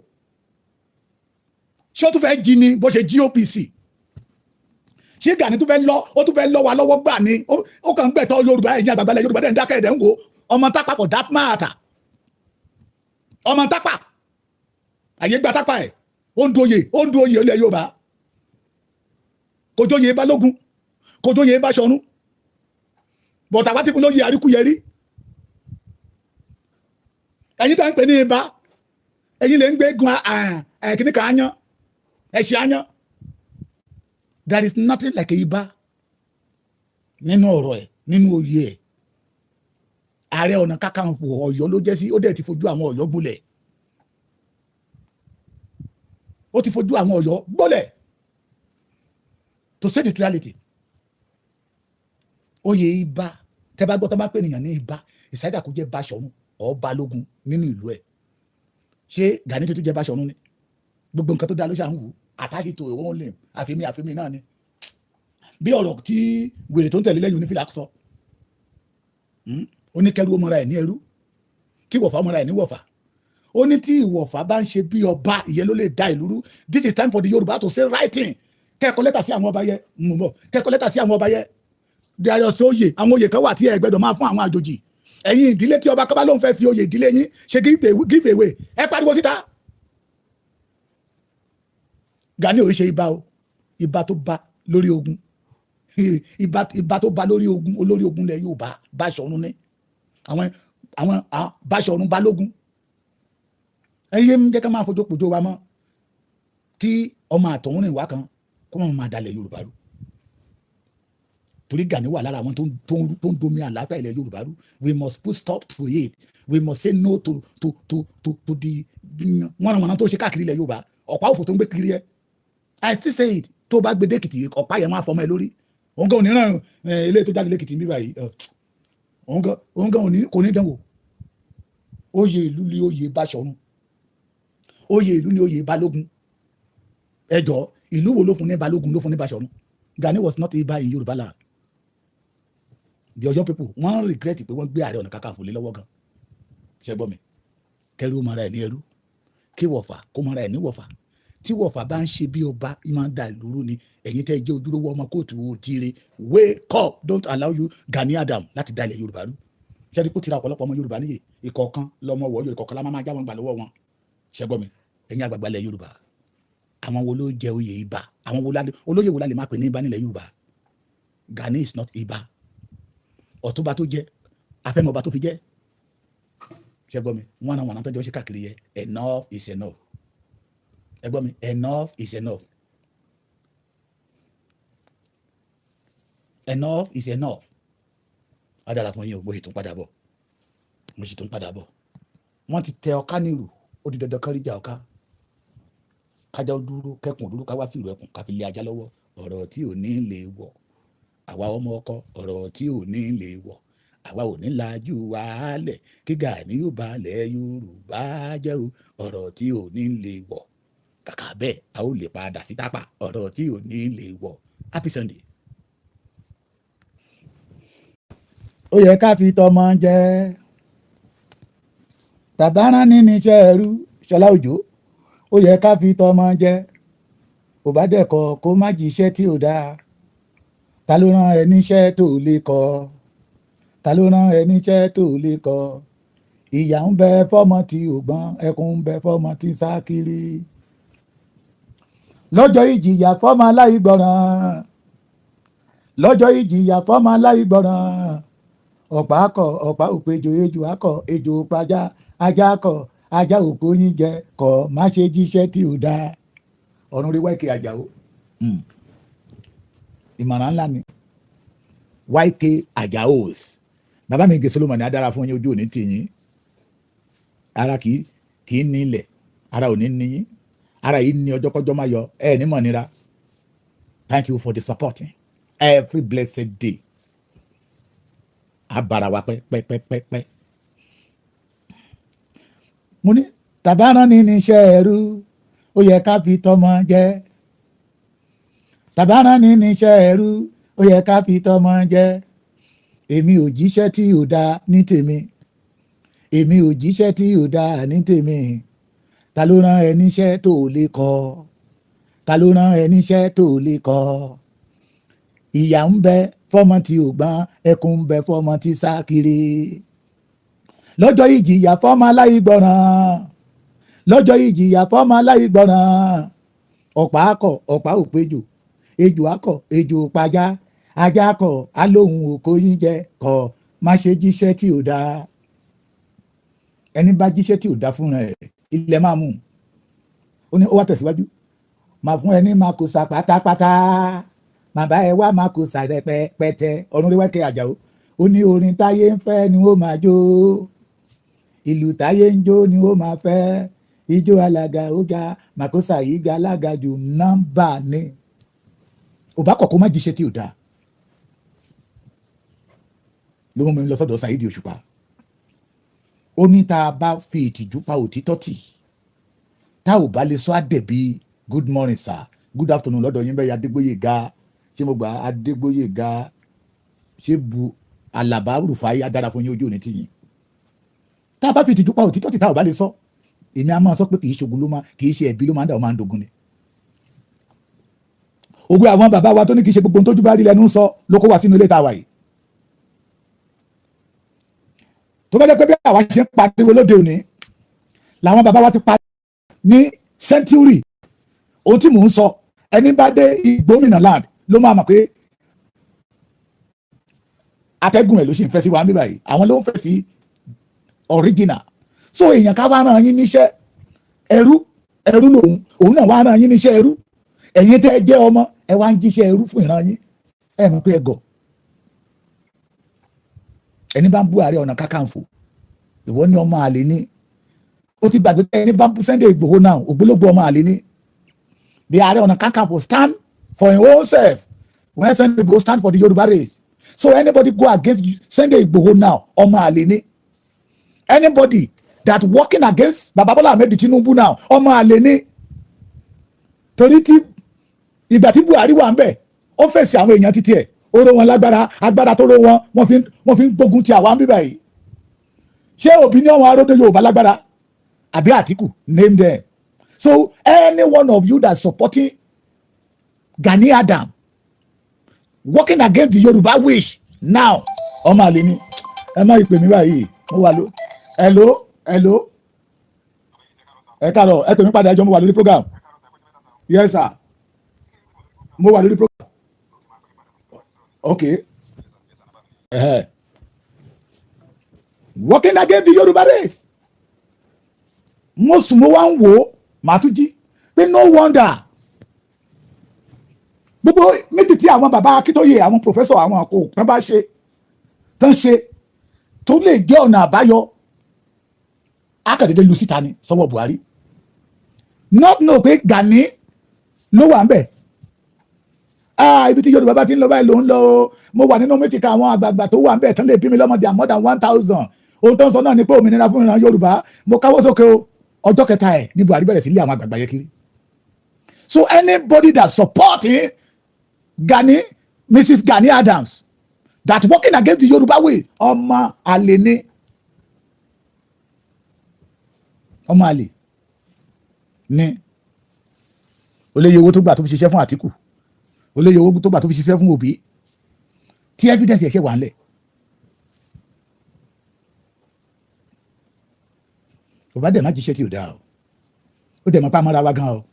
ṣé ó tún fẹ́ jí ni bó ṣe jí OPC ṣé Gani tún fẹ́ lọ ó tún fẹ́ lọ wa lọ́wọ́ gbà ni ó kàn ń gbẹ̀tọ́ Yorùbá ẹ̀yìn àgbàgbàlẹ̀ Yorùbá dẹ̀ ń dákẹ́ ẹ̀dẹ̀ ń wo ọmọ tápà for that matter ọmọ tápà àyè gba tápà ẹ̀ ó ń du oyè ilẹ̀ Yorùbá kò jóyè Balógun kò jóyè Báṣọ̀run bọ̀tà wá tí kò lóye àríkúyẹrí ẹ̀yin tá ń pè ní Ìbà ẹ̀yin lè ń gbé gun kíní kan áyán ẹ̀ṣẹ̀ áyán. There is nothing like Ìbà nínú ọ̀rọ̀ ẹ̀ nínú oyè ẹ̀ Ààrẹ Ọ̀nà Kakanfò Ọ̀yọ́ ló jẹ́ sí ó dẹ̀ ti fojú àwọn Ọ̀yọ́ gbolẹ̀ ó ti fojú àwọn Ọ̀yọ́ gbolẹ̀ to say the reality. oyè Ìbà tẹ́ bá gbọ́ tó bá pè nìyàn ní Ìbà ìsáyédà kò jẹ́ Báṣọ̀run ọ̀ Balógun nínú ìlú ẹ̀ ṣé Gani tó jẹ́ Báṣọ̀run ni gbogbo nǹkan tó dá ló ṣà ń wù àtàkì tó ìwọ́n lè àfẹ́mi náà ni bí ọ̀rọ̀ tí wèrè tó ń tẹ̀lé lẹ́yìn onífìlà sọ ó ní kẹ́rù ó mọ́ra ẹ̀ ní ẹrú kí wọ̀fà mọ́ra ẹ̀ ní wọ̀fà ó ní tí ìwọ̀fà bá ń ṣe bí ọba ìyẹn ló lè da ìlú rú. This is time for the Yorùbá to say right thing. Kẹ́kọ̀ọ́ lẹ́tà sí àwọn ọba yẹ kẹ́kọ̀ọ́ lẹ́tà sí àwọn ọba yẹ dayọ̀ sí oyè àwọn oyè kan wà tí ẹ gbẹ́dọ̀ máa fún àwọn àjòjì ẹ̀yin ìdílé tí ọba kábà ló ń fẹ́ fi oyè ìdílé yín ṣe give away ẹ pariwo síta. Gani ò ṣe Ìbà o Ìbà tó bá lórí ogun Ìbà tó bá lórí ogun olórí ogun lẹ Yorùbá Báṣọ̀run ní àwọn Báṣọ̀run Balógun ẹyẹ ń jẹ́ ká máa fojú pòjó wa mọ́ kí ọmọ àtọ̀húnrìn wá kan kó máa dalẹ̀ Yorùbá rú torí Gani wà lára àwọn tó ń domi àlàáfíà ilẹ̀ Yorùbá rú. We must put stop to it. We must say no to the wọ́n tó ṣe káàkiri ilẹ̀ Yorùbá ọ̀pá òfò tó ń gbé kiri ẹ. I still say it tó bá gbé dẹ́kìtì ọ̀pá yẹn máa fọmọ ẹ lórí òun gan oníran ilé tó jáde lẹ́kìtì níbà yìí òun gan kò ní dánwò. oyè ìlú ni oyè Báṣọ̀run oyè ìlú ni oyè Balógun ẹjọ́ ìlú wo ló fún ní Balógun ló fún ní Báṣọ̀run. Gani was not Ìbà in Yorùbá land. The Ọ̀yọ́ people wọ́n regret pé wọ́n gbé Ààrẹ Ọ̀nà Kakanfò lé lọ́wọ́ gan ṣe gbọ́ mi kẹrù mọ́ra ẹ̀ ní ẹrú kí wọ̀fà kó mọ́ra ẹ̀ ní wọ̀fà tí wọ̀fà bá ń ṣe bí ọba ìmọ̀ ń da ìlú rú ni ẹ̀yin tẹ́ jẹ́ ojúlówó ọmọ kóòtù òtíire wake up don't allow you Gani Adam láti da ilẹ̀ Yorùbá rú ṣẹ́ni kó tira ọ̀pọ̀lọpọ̀ ọmọ Yorùbá níyè ìkọ̀ọ̀kan lọ́mọ wọ̀ọ́yọ̀ ìkọ̀ọ̀kan lá máa já wọn gbà lọ́wọ́ wọn ṣe gbọ́ mi ẹ̀yin àgbàgbà ilẹ̀ Yorùbá àwọn wo ló jẹ oyè Ìbà àwọn olóyè wo la lè máa pè ní Ìbà nílẹ̀ Yorùbá. Gani is not Ìbà Ọ̀túnba tó jẹ afẹ́mọba tó fi jẹ ṣe gbọ́ mi wọn àwọn àtọ́jọ́ ṣe káàkiri yẹ enough is enough ẹ gbọ́ mi enough is enough enough is enough. Á dára fún yín o mo sì tún padà bọ̀ wọ́n ti tẹ ọká nílùú ó di dandan kárí jà ọká kájà ó dúró kẹkùn dúró ká wá fìlú ẹkùn ká fi lé ajá lọ́wọ́ ọ̀rọ̀ tí ò ní lè wọ̀ àwa ọmọ ọkọ ọ̀rọ̀ tí ò ní lè wọ̀ àwa ò ní lajú wàhálẹ̀ kí Gani yóò balẹ̀ Yorùbá jẹ́ o ọ̀rọ̀ tí ò ní lè wọ̀ kàkà bẹ́ẹ̀ a ó lè padà sí tápà ọ̀rọ̀ tí ò ní lè wọ̀. Happy Sunday. ó yẹ ká fi tọmọ jẹ bàbá rán ní níṣẹ́ ẹrú Ṣọlá Òjó ó yẹ ká fi tọmọ jẹ ò bá dẹ̀kọ̀ kó má jíṣẹ́ tí ò dáa ta ló rán ẹ níṣẹ́ tó lè kọ́ ta ló rán ẹ níṣẹ́ tó lè kọ́ ìyà ń bẹ fọ́mọ tí ò gbọ́n ẹkún ń bẹ fọ́mọ tí sá kiri lọ́jọ́ ìjìyà fọ́mọ aláìgbọràn lọ́jọ́ ìjìyà fọ́mọ aláìgbọràn ọ̀pá akọ ọ̀pá òpejò ejò akọ ejò pajá ajá akọ ajá òpó yín jẹ kọ má ṣe jíṣẹ́ tí ò dáa ọ̀run rí wáìkì àjàó ìmọ̀ràn ńlá ni wáìkì àjàó bàbá mi gè Solomoni adára fún yín ojú òní tì yín ara kì í ní ilẹ̀ ara ò ní ní yín ara yìí ní ọjọ́ kọjọ́ máa yọ ẹ ní mọ̀ nira. Thank you for the support every blessed day. Abara wa pẹ́. Mo ní tàbárán ní níṣẹ́ ẹrú ó yẹ ká fi tọmọ jẹ. Tàbárán ní níṣẹ́ ẹrú ó yẹ ká fi tọmọ jẹ. Èmi ò jíṣẹ́ tí ò dáa ní tèmi. Èmi ò jíṣẹ́ tí ò dáa ní tèmi. Ta ló rán ẹ níṣẹ́ tó lè kọ́? Ta ló rán ẹ níṣẹ́ tó lè kọ́? Ìyà ń bẹ fọ́mọ tí ò gbọ́n, ẹkún ń bẹ fọ́mọ tí sá kiri. Lọ́jọ́ ìjìyà fọ́mọ aláìgbọràn. Lọ́jọ́ ìjìyà fọ́mọ aláìgbọràn. Ọ̀pá akọ̀ ọ̀pá òpéjò. Ejò akọ̀ ejò pajá. Ajá akọ̀ alóhùn òkò yín jẹ kọ̀ má ṣe jíṣẹ́ tí ò dáa. Ẹni bá jíṣẹ́ tí ò dáa fúnra ẹ̀ ilẹ̀ máa mú. Ó ní ó wá tẹ̀síwájú. Màá fún ẹni máa kó sa pátápátá. Bàbá ẹ wá máa kó sa pẹ́tẹ́. Ọ̀run rí wẹ́kẹ́ Àjàó. Ó ní orin táyé ń fẹ́ ni ó máa jó. Ìlú táyé ń jó ni ó máa fẹ́. Ijó alága ó ga màkósà yìí ga alága jù nọ́mbà ni. Ò bá kọ̀ kó má jíṣẹ́ tí ò dáa. Ló mú mi lọ sọ́dọ̀ Saheed Òṣùpá. Ó ní tá a bá fi ìtìjú pa òtítọ́ tì, tá ò bá lè sọ àdẹ̀bí good morning sir, good afternoon lọ́dọ̀ yín bẹ́ẹ̀ Adégbóyèga, ṣé mo gbà Adégbóyèga, ṣé bu Àlàbá Rùfáì adára fún yín ojú òní tìyín. Tá a bá fi ìtìjú pa òtítọ́ tì tá ò bá lè sọ, èmi a máa sọ pé kì í ṣogun ló máa, kì í ṣe ẹ̀bí ló máa ń dà ó máa ń dogun ni. Ògùn àwọn bàbá wa tó ní kì í ṣe gbogbo tójú bá rí lẹ́nu sọ ló kó wa sínú ilé tá a wà yìí. Tó bá jẹ́ pé bí àwa ṣe ń pariwo lóde òní làwọn bàbá wa ti parí ní sẹ́ńtúrì, ohun tí mò ń sọ ẹni bá dé Ìgbómìnà land ló máa mọ̀ pé atẹ́gùn ẹ̀ ló ṣì ń fẹ́ sí wa níbà yìí, àwọn ló ń fẹ́ sí original. So èèyàn ká wá rán yín níṣẹ́ ẹrú lòun, òun náà wá rán yín níṣẹ́ ẹrú. Ẹ̀yin tẹ́ ẹ jẹ́ ọmọ ẹ wá ń jíṣẹ́ ẹrú fún ìran yín, ẹ mọ̀ pé ẹ gọ̀. Ẹni bá ń bú Ààrẹ Ọ̀nà Kakanfò ìwọ ní ọmọ àlè ní. Ó ti gbàgbé pé ẹni bá ń bú Sunday Igboho náà ògbólógbò ọmọ àlè ní. The Ààrẹ Ọ̀nà Kakanfò stand for his own self when Sunday Igboho stand for the Yoruba race. So anybody go against Sunday Igboho now ọmọ àlè ní. Anybody that working against Baba Bola Ahmed Tinubu now ọmọ àlè ní. Torí tí ìgbà tí Buhari wà ń bẹ̀ ó fèsì àwọn èèyàn títí ẹ̀ ó ró wọn lágbára, agbára tó ró wọn wọ́n fi ń gbógun ti àwa ń bíbà yìí. Ṣé Òbí ní àwọn aródó Yorùbá lágbára àbí Àtíkù? Name them. So any one of you that supporting Gani Adam working against the Yoruba wish now ọmọ àlè ni. Ẹ má ìpè mí báyìí mo wà ló hello ẹ káàárọ̀ ẹ pè mí padà ẹjọ́ mo wà lórí program. Yes sir, mo wà lórí program. Okay. Working against the Yoruba race. Mo sùn mo wá ń wò ó màá tún jí pé no wonder gbogbo méjì tí àwọn bàbá Akíntóyè àwọn professor àwọn àkó tán bá ṣe tán ṣe tó lè jẹ́ ọ̀nà àbáyọ akàdédé lu síta ni sọ́wọ́ Buhari. Not know pé Gani ló wà ń bẹ̀. Ibi tí Yorùbá bá ti ń lọ báyìí ló ń lọ o. Mo wà nínú mítìkà àwọn àgbààgbà tó wà ń bẹ̀ tán lè bí mi lọ́mọdé à more than 1,000. Ohun tó ń sọ náà ni pé òmìnira fún ìran Yorùbá. Mo káwọ́ sókè o. Ọjọ́ kẹta ẹ̀ ní Buhari bẹ̀rẹ̀ sí lé àwọn àgbààgbà yẹn kiri. So anybody that supporting Gani, Mrs. Gani Adams, that working against the Yoruba way, ọmọ àlè ni. Ọmọ àlè ni. Olóyè owó tó gbà tó fi ṣiṣẹ́ fún Àtíkù. Olóyè owó tó gbà tó fi ṣiṣẹ́ fún Òbí. Tí evidence ẹ̀ṣẹ̀ wà ńlẹ̀. Kò bá dẹ̀ má jíṣẹ́ tí ò dáa o. Ó dẹ̀ mọ́ pa mọ́ra wa gan o.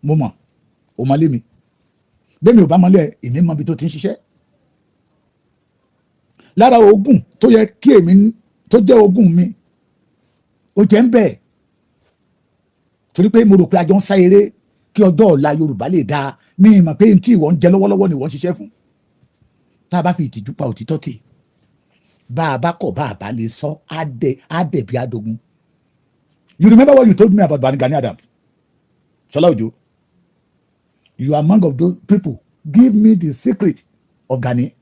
Mo mọ̀, ò mọ lé mi. Bẹ́ẹ̀ mi ò bá mọ́lẹ̀ èmi mọ ibi tó ti ń ṣiṣẹ́. Lára ogún tó yẹ kí èmi tó jẹ́ ogún mi, ó jẹ́ ń bẹ̀. Torí pé mo rò pé a jọ ń sá eré kí ọjọ́ ọ̀la Yorùbá lè dáa. Mi mọ̀ pé tí ìwọ ń jẹ lọ́wọ́lọ́wọ́ ni ìwọ ń ṣiṣẹ́ fún. Tá a bá fi ìtìjú pa òtítọ́ tì, bá a bá kọ̀ bá a bá lè sọ á dẹ̀ bí adogun. You remember what you told me about Gani Adams? Ṣọlá Òjó, you are among of those people. Give me the secret of Gani.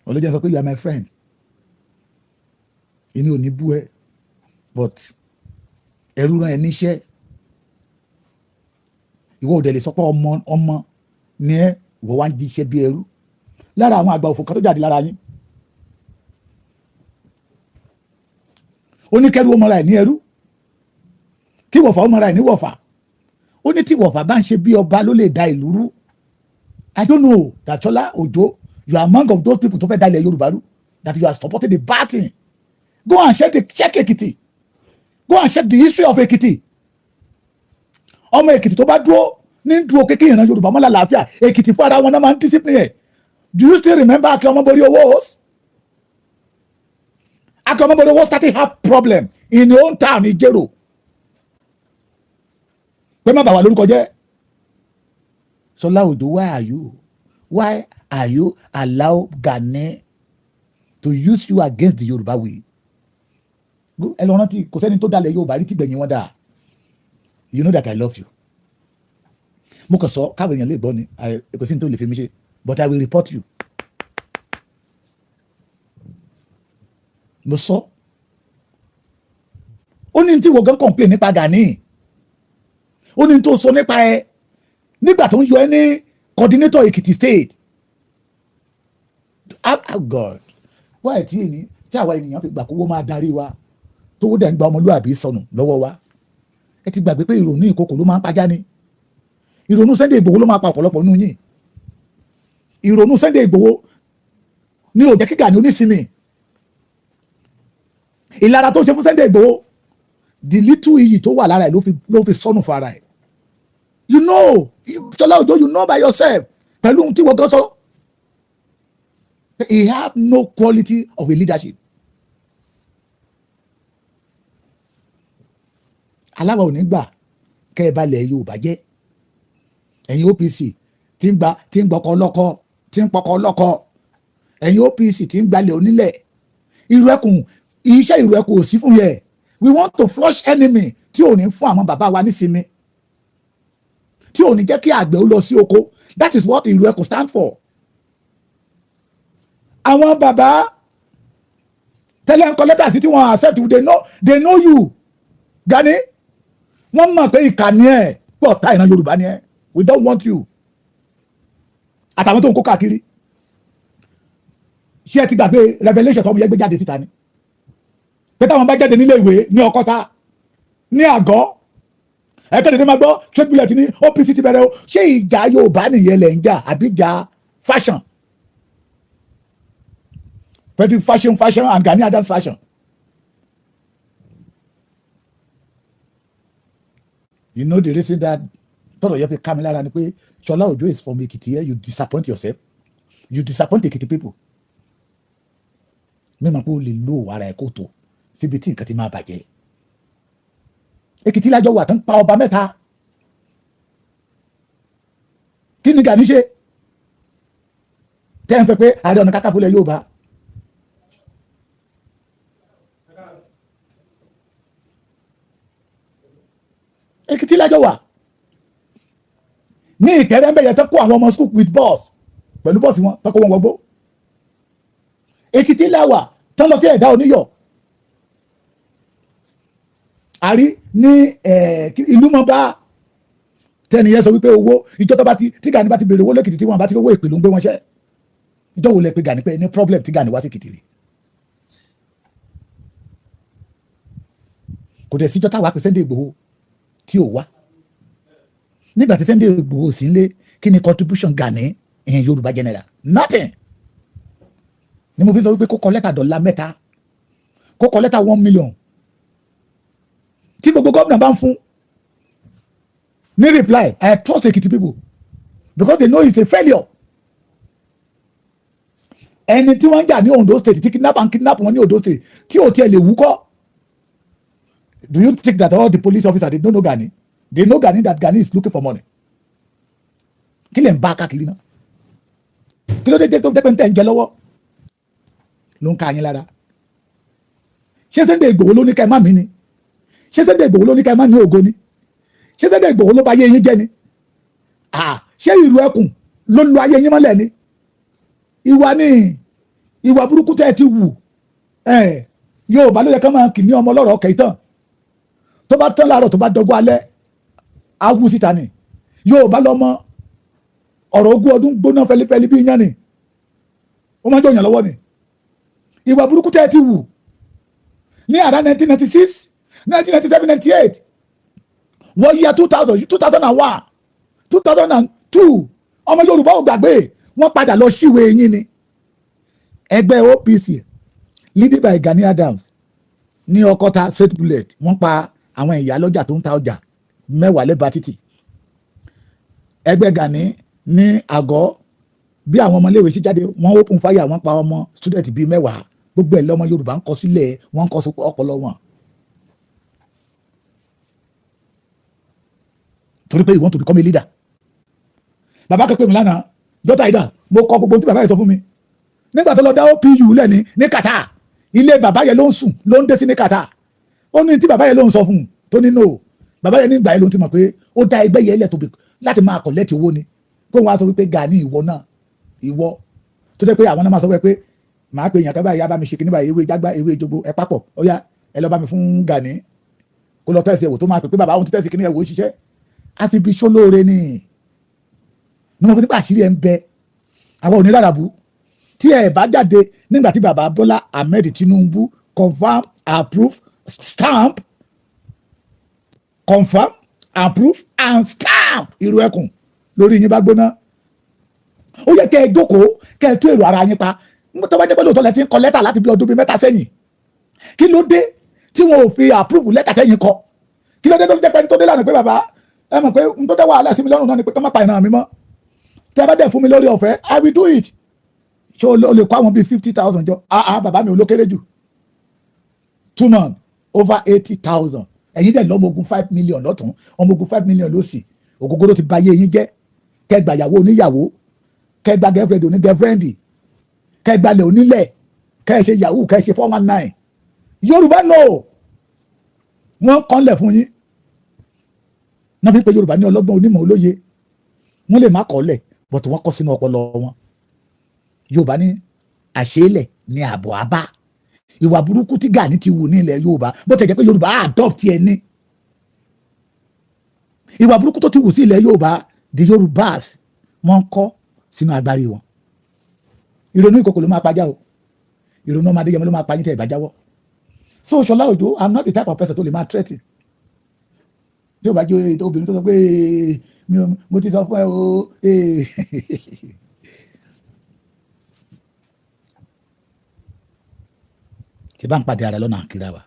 Oloye sọ pé you are my friend. Èmi ò ní bú ẹ, but ẹrú rán ẹ níṣẹ́. Ìwọ ò dẹ̀ lè sọ pé ọmọ ní ẹ, ìwọ wá ń jíṣẹ́ bí ẹrú. Lára àwọn àgbà òfò kan tó jáde lára yín. Ó ní kẹ́rù ọmọ rẹ̀ ní ẹrú. Kí wọ̀fà ọmọ rẹ̀ ní wọ̀fà. Ó ní tí wọ̀fà bá ń ṣe bí ọba ló lè da ìlú rú. I don't know that Ṣọlá Òjó, you are among of those people tó fẹ́ da ilẹ̀ Yorùbá rú, that you are supporting the bad thing. Go and check Ekiti. Go and check the history of Ekiti. Ọmọ Ekiti tó bá dúró ní dúró kékeré ìran Yorùbá mọ́ lálàáfíà, Ekiti fún ara wọn náà máa ń discipline ẹ̀. Do you still remember Akin Ọmọbori Owóos? Akin Ọmọbori Owóos started have problem in his own town, Ìjẹ̀rò. Pé má bà wá lórúkọ jẹ́. Ṣọlá Òjó, why are you allow Gani to use you against the Yorùbá way? Ẹ lọ rántí, kò sẹ́ni tó dalẹ̀ Yorùbá rí tìgbẹ̀yìn wọn dáa. You know that I love you. Mo kàn sọ káwọn èèyàn lè gbọ́ ni, kò sí ní tó lè fi mí ṣe, but I will report you. Mo sọ. Ó ní tí wọ́n gan complain nípa Gani. Ó ní tó sọ nípa ẹ nígbà tó ń yọ ẹ ní coordinator Ekiti state. Oh God, why tí àwa ènìyàn fi gbà kówó máa darí wa tó dẹ̀ ń gba ọmọlúwàbí sọnù lọ́wọ́ wa. Ẹ ti gbàgbé pé ìrònú ìkòkò ló máa ń pajá ni. Ìrònú Sunday Igboho ló máa pa ọ̀pọ̀lọpọ̀ nínú yín. Ìrònú Sunday Igboho ní ó jẹ́ kí Gani onísinmi. Ìlara tó ṣe fún Sunday Igboho, the little iyì tó wà lára ẹ̀ ló fi sọnù fún ara ẹ̀. You know, Ṣọlá Òjó, you know by yourself. Pẹ̀lú ohun tí wọ́n gan sọ. He have no quality of a leadership. Aláwa ò ní gbà kẹ́ ẹ balẹ̀ Yorùbá jẹ́. Ẹ̀yin OPC tí ń gbọ́kọ lọ́kọ, tí ń pọkọ lọ́kọ. Ẹ̀yin OPC tí ń gbalẹ̀ onílẹ̀. Irú ẹkùn, iṣẹ́ irú ẹkùn ò sí fún yẹ. We want to flush enemy tí ò ní fún àwọn bàbá wa nísinmi. Tí ò ní jẹ́ kí àgbẹ̀ ó lọ sí oko. That is what irú ẹkùn stand for. Àwọn bàbá tẹ́lẹ̀ ń kọ lẹ́tà sí tí wọ́n accept, they know you. Gani, wọ́n mọ̀ pé ìkànnì ẹ̀ pọ̀ ta ìran Yorùbá ni ẹ̀. We don't want you. Àtàwọn tó ń kó káàkiri. Ṣé ẹ ti gbàgbé revelation tó ọmọ yẹn gbé jáde síta ni? Pé táwọn bá jáde nílé ìwé ní Ọ̀kọ́ta, ní àgọ́, ẹ̀kẹ́dẹ̀ ní máa gbọ́ trade bullet ní OPC ti bẹ̀rẹ̀ o. Ṣé ìjà Yorùbá nìyẹn lẹ̀ ń jà àbí ìjà fashion? Petty fashion and Gani Adams fashion. You know the reason that tọ́rọ̀ yẹn fi ká mi lára ni pé Ṣọlá Òjó is from Ekiti. You disappoint yourself. You disappoint Ekiti people. Mímọ̀ pé o lè lo ara ẹ̀ kó tó síbi tí nǹkan ti máa bàjẹ́. Ekiti lájọ wà tán pa ọba mẹ́ta. Kí ni Gani ṣe? Tẹ́ ń fẹ́ pé Ààrẹ Ọ̀nà Kakanfò ilẹ̀ Yorùbá. Ekiti lájọ wà. Ní Ìkẹrẹ́ ń bẹ̀yẹ tán kó àwọn ọmọ school with bus. Pẹ̀lú bọ́ọ̀sì wọn tán kó wọn wọgbó. Ekiti láwà tán lọ sí Ẹ̀dá Oníyọ̀. Àrí ní ìlú mọ́ba tẹ́niyẹ sọ wípé owó ìjọ tó bá tí Gani bá ti bèrè owó lẹ́kìtì tí wọ́n bá ti rówó ìpè ló ń gbé wọn ṣẹ́. Ìjọ wo lẹ pé Gani pé ní problem tí Gani wá sí Èkìtì rí. Kò dẹ̀ síjọ́ táwa pé Sunday Igboho tí ò wá. Nígbà tí Sunday Igboho sí lé, kí ni contribution Gani in Yorùbá general? Nothing. Ni mo fi sọ wípé kó kọ lẹ́tà $3 mẹ́ta, kó kọ lẹ́tà 1 million. Tí gbogbo gómìnà bá ń fún ní reply, I trust Ekiti people because they know it's a failure. Ẹni tí wọ́n ń jà ní Ondo state tí kidnap wọn ní Ondo state tí ò tiẹ̀ lè wúkọ́. Do you think that all the police officers they don't know Gani? They know Gani that Gani is looking for money. Kí lè ń bá káàkiri náà? Kí ló dé tó dẹ́pẹ́ ń tẹ̀ ń jẹ lọ́wọ́? Ló ń ka yín lára. Ṣé Sunday Igboho ló ní ká ẹ má mi ni? ṣé Sunday Igboho ló ní ká ẹ má ní ògo ni ṣé Sunday Igboho ló bà ayé yín jẹ́ ni ṣé ìlú ẹkùn ló lu ayé yín mọ́lẹ̀ ni ìwà burúkú tẹ́ ẹ ti wù Yorùbá ló yẹ ká máa kì ní ọmọ ọlọ́rọ̀ ọkẹ́ ìtàn tó bá tán láàárọ̀ tó bá dọ́gbọ́ alẹ́ awú síta ni Yorùbá lọ́mọ ọ̀rọ̀ ogún ọdún gbóná fẹlifẹli bí iyán ni ó máa ń jọyàn lọ́wọ́ ni ìwà burúkú tẹ́ ẹ ti wù ní àrà 1996 1997 98 wọ́n yíya 2000 2001 2002 ọmọ Yorùbá ò gbàgbé wọ́n padà lọ síwèé yín ni ẹgbẹ́ OPC leading by Gani Adams ní Ọkọ́ta straight bullet wọ́n pa àwọn ìyá lọ́jà tó ń ta ọjà mẹ́wàá lẹ́bàá títì ẹgbẹ́ Gani ní àgọ́ bí àwọn ọmọléèwé ṣe jáde wọ́n open fire wọ́n pa ọmọ student bíi mẹ́wàá gbogbo ẹ̀ lọ́mọ Yorùbá ń kọ sílẹ̀ wọ́n ń kọ ọpọlọ wọn torí pé you want to become a leader. Bàbá kẹ́kọ̀ọ́ mi lánàá jọ́tà ìdá mo kọ gbogbo tí bàbá yẹn sọ fún mi nígbà tó lọ dá OPU lẹ́ni ní Qatar ilé bàbá yẹn ló ń sùn ló ń dé sí ní Qatar ó ní tí bàbá yẹn ló ń sọ fún un tó ní no bàbá yẹn nígbà yẹn ló ń ti mọ̀ pé ó dá ẹgbẹ́ yẹn lẹ̀ tóbi láti máa collect owó ni pé wọ́n á sọ wípé Gani ìwọ náà ìwọ tó dẹ́ pé àwọn náà máa sọ wípé màá pe èèyàn kábà ìyá bá mi ṣe kíní báyìí ewé jágbá ewé ìjogbo ẹ papọ̀ ó yá ẹ lọ bá mi fún Gani kó lọ tẹ̀sí ẹ̀wò tó máa pè pé bàbá òun ti tẹ̀sí kíní ẹ̀wò ṣiṣẹ́ àfi bí sólóore ni ní wọn fi nípa àṣírí ẹ̀ ń bẹ àwọn oníràràbù tí ẹ bá jáde nígbà tí bàbá Bọ́lá Ahmed Tinubu confirm approve stamp confirm approve and stamp irú ẹkùn lórí yín bá gbóná ó yẹ kẹ́ ẹ jókòó kẹ́ ẹ tú èrò ara yín pa tó bá jẹ́ pé lóòótọ́ lẹ ti ń kọ lẹ́tà láti bí ọdún bíi mẹ́ta sẹ́yìn kí ló dé tí wọn ò fi approve lẹ́tà tẹ́yìn kọ kí ló dé tó fi jẹ́ pé tó dé lánàá pé bàbá ẹ mọ̀ pé n tó dá wàhálà sí mi lọ́rùn náà ni pé kọ́ má pa ìran mi mọ́ tí a bá dẹ̀ fún mi lórí ọ̀fẹ́ I will do it ṣé o lè kó àwọn bíi 50,000 jọ bàbá mi ò ló kéré jù 2 months over 80,000 ẹ̀yin dẹ̀ lọ́mọ ogun 5 million lọ́tún ọmọ ogun 5 million lọ́sì ògógóró ti ba ayé yín jẹ́ kẹgbà ìyàwó oníyàwó kẹgbà girlfriend oní girlfriend kẹgbà lẹ̀ onílẹ̀ kẹ́ ẹ ṣe yahoo kẹ́ ẹ ṣe 419 Yorùbá no wọ́n kọ́nlẹ̀ fún yín náà fi pé Yorùbá ní ọlọ́gbọ́n onímọ̀ olóye wọ́n lè má kọ́lẹ̀ but wọ́n kọ́ sínú ọpọlọ wọn Yorùbá ní àṣeélẹ̀ ní ààbọ̀ àbá ìwà burúkú tí Gani ti wù ní ilẹ̀ Yorùbá bó tẹ̀ jẹ́ pé Yorùbá adopt ẹ̀ ní ìwà burúkú tó ti wù sí ilẹ̀ Yorùbá the Yorùbás wọ́n kọ́ sínú agbárí wọn ìrònú ìkòkò ló máa pajá o ìrònú ọmọdé yẹn ló máa pa yín tẹ̀ ìbàjáwọ́ so Ṣọlá Òjó I'm not the type of person tó lè máa threaten tí o bá jẹ́ obìnrin tó sọ pé mo ti sọ fún ẹ o ṣe bá ń pàdé ara lọ́nà àkìrà wa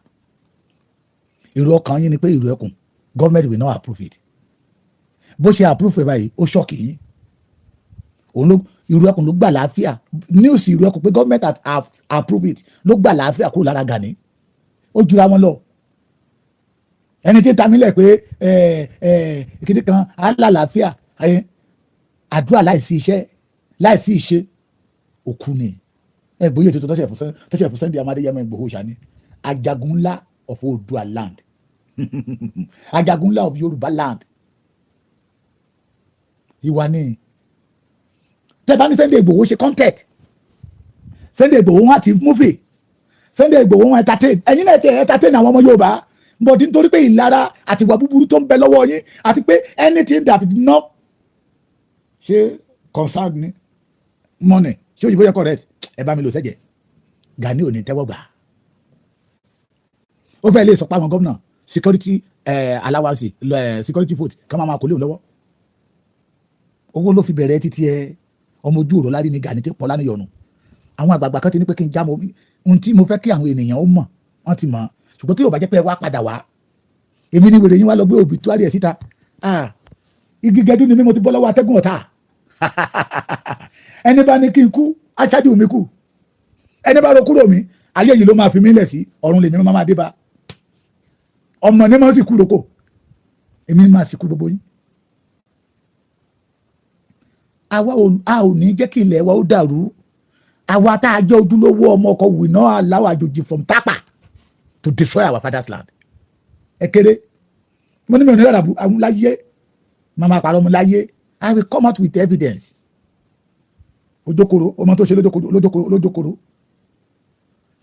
èrò ọkàn yín ni pé ìrù ẹkùn government will not approve it bó ṣe approve ẹ báyìí ó ṣọ́ọ̀kì yín òun ló ìrù ẹkùn ló gbà láàfíà news ìrù ẹkùn pé government have approve it ló gbà láàfíà kúrò lára Gani ó jura wọn lọ ẹni tí ń ta mílẹ̀ pé ìkéde kan á lálàáfíà àdúrà láìsí iṣẹ́ láìsí ìṣe òkú ni Ìgbòho ètò tọ́ṣẹ̀ fún Sunday Amadéyẹmọ Ìgbòho ṣàní ajagun ńlá of Oòduà land ajagun ńlá of Yorùbá land ìwà ni tẹ́ bá ní Sunday Ìgbòho ṣe content Sunday Ìgbòho wọn àti movie Sunday Ìgbòho wọn entertain ẹ̀yin náà tẹ entertain àwọn ọmọ Yorùbá but nítorí pé ìlara àti ìwà búburú tó ń bẹ lọ́wọ́ yín àti pé anything that did not ṣe concern ni money ṣé òyìnbó yẹ correct ẹ bá mi lò sẹ́jẹ̀ Gani ò ní tẹ́wọ́ gbà ó fẹ́ lè sọ pé àwọn gómìnà security allowance security vote ká máa kó léwu lọ́wọ́ owó ló fi bẹ̀rẹ̀ títí ọmọ ojú òrò lárí ni Gani tí pọ̀ lánìyànnu àwọn àgbààgbà kan ti ní pé kí n já mọ́ ohun tí mo fẹ́ kí àwọn ènìyàn ó mọ̀ wọ́n ti mọ̀ ṣùgbọ́n tí yóò bá jẹ́ pé ẹ wá padà wá èmi ní wèrè yín wá lọ gbé obituary ẹ̀ síta igi gẹdú ni mí mo ti bọ́ lọ́wọ́ atẹ́gùn ọ̀tá ẹni bá ní kí n kú aṣáájú mi kú ẹni bá ro kúrò mi ayé yìí ló máa fi mí lẹ̀ sí ọ̀run lèmi máa dé bá ọmọ ní máa sì kú roko èmi ní máa sì kú gbogbo yín a ò ní jẹ́ kí ilẹ̀ wa ó dàrú àwa tá a jẹ́ ojúlówó ọmọ ọkọ̀ we not allow àjòjì from Tapa to destroy our father's land ẹ kéré mo ní mi ò ní rárá àwọn láyé màmá àpàrọ̀ ọmọ láyé I will come out with evidence ojokoro ọmọ tó ṣe lójókòrò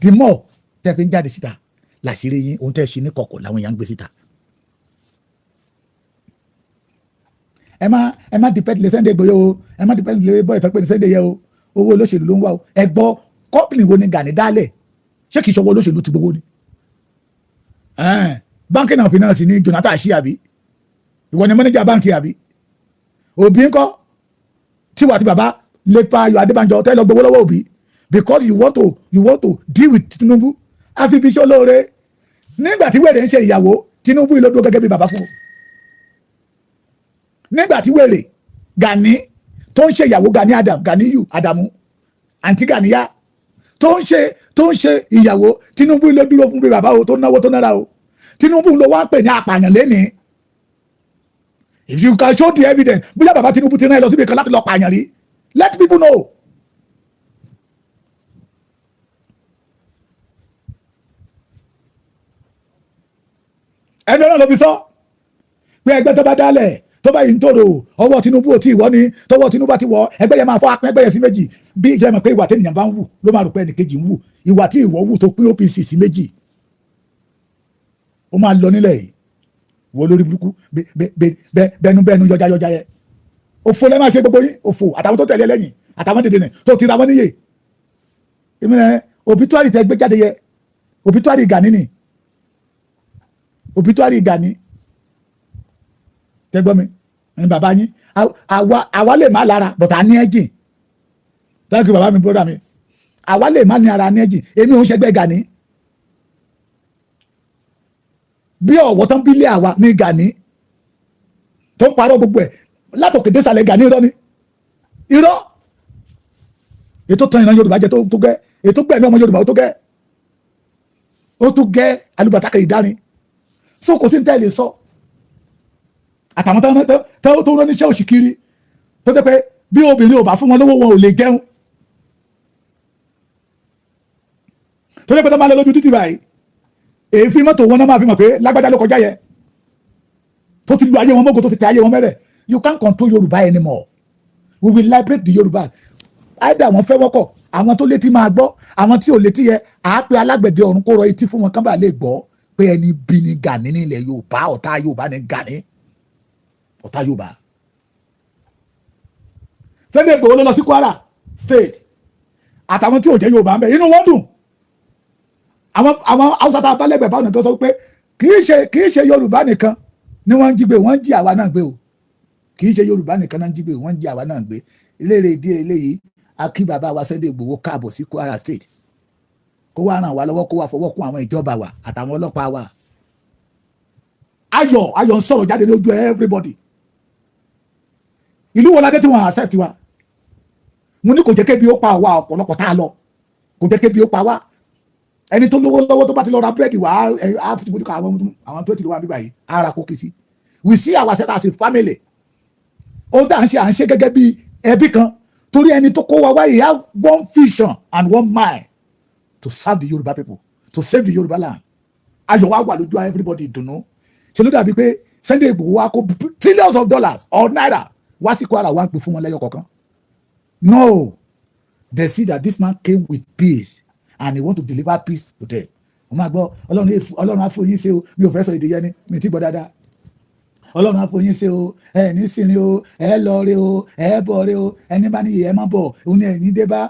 the more tẹ́ fi ń jáde síta làṣírí yín ohun tẹ́ ṣe ní kọ̀kọ̀ làwọn èèyàn ń gbé síta. ẹ má depend lé Sunday Igboho ẹ má depend lé bọ́ ìtọ́pẹ́ ní Sunday yẹ o owó olóṣèlú ló ń wá o ẹ gbọ́ kọ́pìnì wo ni Gani dálẹ̀ ṣé kìí ṣọwọ́ olóṣèlú ti gbowó ni báńkì náà finance ní Jonathan ṣí àbí ìwọ ni manager báńkì àbí Òbí ńkọ́ tí wà á ti bàbá lépa Ayọ̀ Adébánjọ tẹ́ lọ gbowó lọ́wọ́ Òbí because you want to deal with Tinubu àfi bí iṣẹ́ olóore nígbà tí wèrè ń ṣe ìyàwó Tinubu ìlódó gẹ́gẹ́ bí bàbá fún un nígbà tí wèrè Gani tó ń ṣe ìyàwó Ganiyu Adamu àǹtí Ganiya tó ń ṣe ìyàwó Tinubu ló dúró fún bí bàbá o tó náwó tó nára o Tinubu ló wá ń pè ní apààyàn lẹ́nìí if you can show the evidence bóyá bàbá Tinubu ti rán ẹ lọ síbi kan láti lọ pààyàn rí let people know. ẹni náà ló fi sọ pé ẹgbẹ́ tó bá dálẹ̀ tó bá yìí ń tòrò ọwọ́ Tinubu ò tí ì wọ́ ni tọwọ́ Tinubu bá ti wọ́ ẹgbẹ́ yẹn máa fọ́ apẹ́ ẹgbẹ́ yẹn sí méjì bí ìjọba mọ̀ pé ìwà tẹ́nìyàn bá ń wù ló máa rò pé ẹnìkejì ń wù ìwà tí ìwọ wù tó pín OPC sí méjì ó máa lọ nílẹ̀ yìí wọ lórí burúkú bẹnu yọjá yẹ òfò lẹ́ máa ṣe gbogbo yín òfò àtàwọn tó tẹ̀lé lẹ́yìn àtàwọn dèdè nẹ̀ tó ti ra wọn níyè èmi rẹ̀ obituary tẹ gbé jáde yẹ obituary Gani ni obituary Gani tẹgbọ́n mi ẹni bàbá yín àwa lè má lára but a ní ẹ̀jìn thank you bàbá mi brother mi àwa lè má ní ara ní ẹ̀jìn èmi ò ń ṣẹgbẹ́ Gani bí ọ̀wọ́ tán bílé àwa ní Gani tó ń parọ́ gbogbo ẹ̀ látòkè désàlẹ̀ Gani irọ́ ni irọ́ ètò tán ìran Yorùbá jẹ tó gẹ́ ètò gbẹ̀mí ọmọ Yorùbá ó tó gẹ́ alùbàtàkẹ́ ìdárin so kò sí ní tẹ́lẹ̀ sọ àtàwọn tó rán níṣẹ́ òṣì kiri tó jẹ́ pé bí obìnrin ò bá fún wọn lówó wọn ò lè jẹun tó jẹ́ pé tó máa lọ lójú títì báyìí èéfín mọ́tò wọn náà máa fi mọ̀ pé lágbájá ló kọjá yẹ tó ti lu ayé wọn mọ́gò tó ti tẹ ayé wọn mẹ́rẹ̀ you can't control Yorùbá anymore we will liberate the Yorùbá either wọn fẹ́ wọ́kọ̀ àwọn tó létí máa gbọ́ àwọn tí ò létí yẹ àápẹ́ alágbẹ̀dẹ ọ̀run kó rọ etí fún wọn kán bá lè gbọ́ pé ẹni bí ni Gani nílẹ̀ Yorùbá ọ̀tá Yorùbá ni Gani ọ̀tá Yorùbá. Sunday Igboho ló lọ sí Kwara state àtàwọn tí ò jẹ́ Yorùbá ń bẹ inú wọn dùn àwọn Hausa tá a bá lẹ́gbẹ̀ẹ́ báwọn nìkan sọ pé kì í ṣe Yorùbá nìkan ni wọ́n ń jí gbé wọ́n ń jí àwa náà gbé o kì í ṣe Yorùbá nìkan náà ń jí gbé wọ́n ń jí àwa náà gbé léèrè ìdí eléyìí a kí bàbá wa Sunday Igboho káàbọ̀ sí Kwara state kó wá ràn wá lọ́wọ́ kó wá fọwọ́ kún àwọn ìjọba wa àtàwọn ọlọ́pàá wa ayọ̀ ń sọ̀rọ̀ jáde lójú everybody ìlú wo ládé tí wọ́n accept wa mo ní kò jẹ́ kébi ó pa àwa ọ̀pọ̀lọpọ̀ tá a lọ kò jẹ́ kébi ó pa wá ẹni tó lówó lọ́wọ́ tó bá ti lọ ra búrẹ́dì wá á fi tìbúdú ká àwọn tó ti lọ wá bíbá yìí ara kó kìí sí we see ourselves as a family ó dà ń ṣe gẹ́gẹ́ bí ẹbí kan torí ẹni tó kó wa wá yìí have one vision and one mind to serve the Yoruba people to save the Yoruba land ayọ̀ wa wà lójú everybody dùnú ṣe ló dàbí pé Sunday Igboho wa kó trillions of dollars or naira wá sí Kwara wá ń pè fún wọn lẹ́yọ kọ̀ọ̀kan no they see that this man came with peace and he want to deliver peace to them wọ́n máa gbọ́ ọlọ́run á fún yín ṣe o mi ò fẹ́ sọ èdè yẹn ni mi ti gbọ́ dáadáa ọlọ́run á fún yín ṣe o ẹ ní sinmi o ẹ lọ rẹ o ẹ bọ̀ rẹ o ẹni bá ní ẹ má bọ̀ òun ni ẹ̀yìn dé bá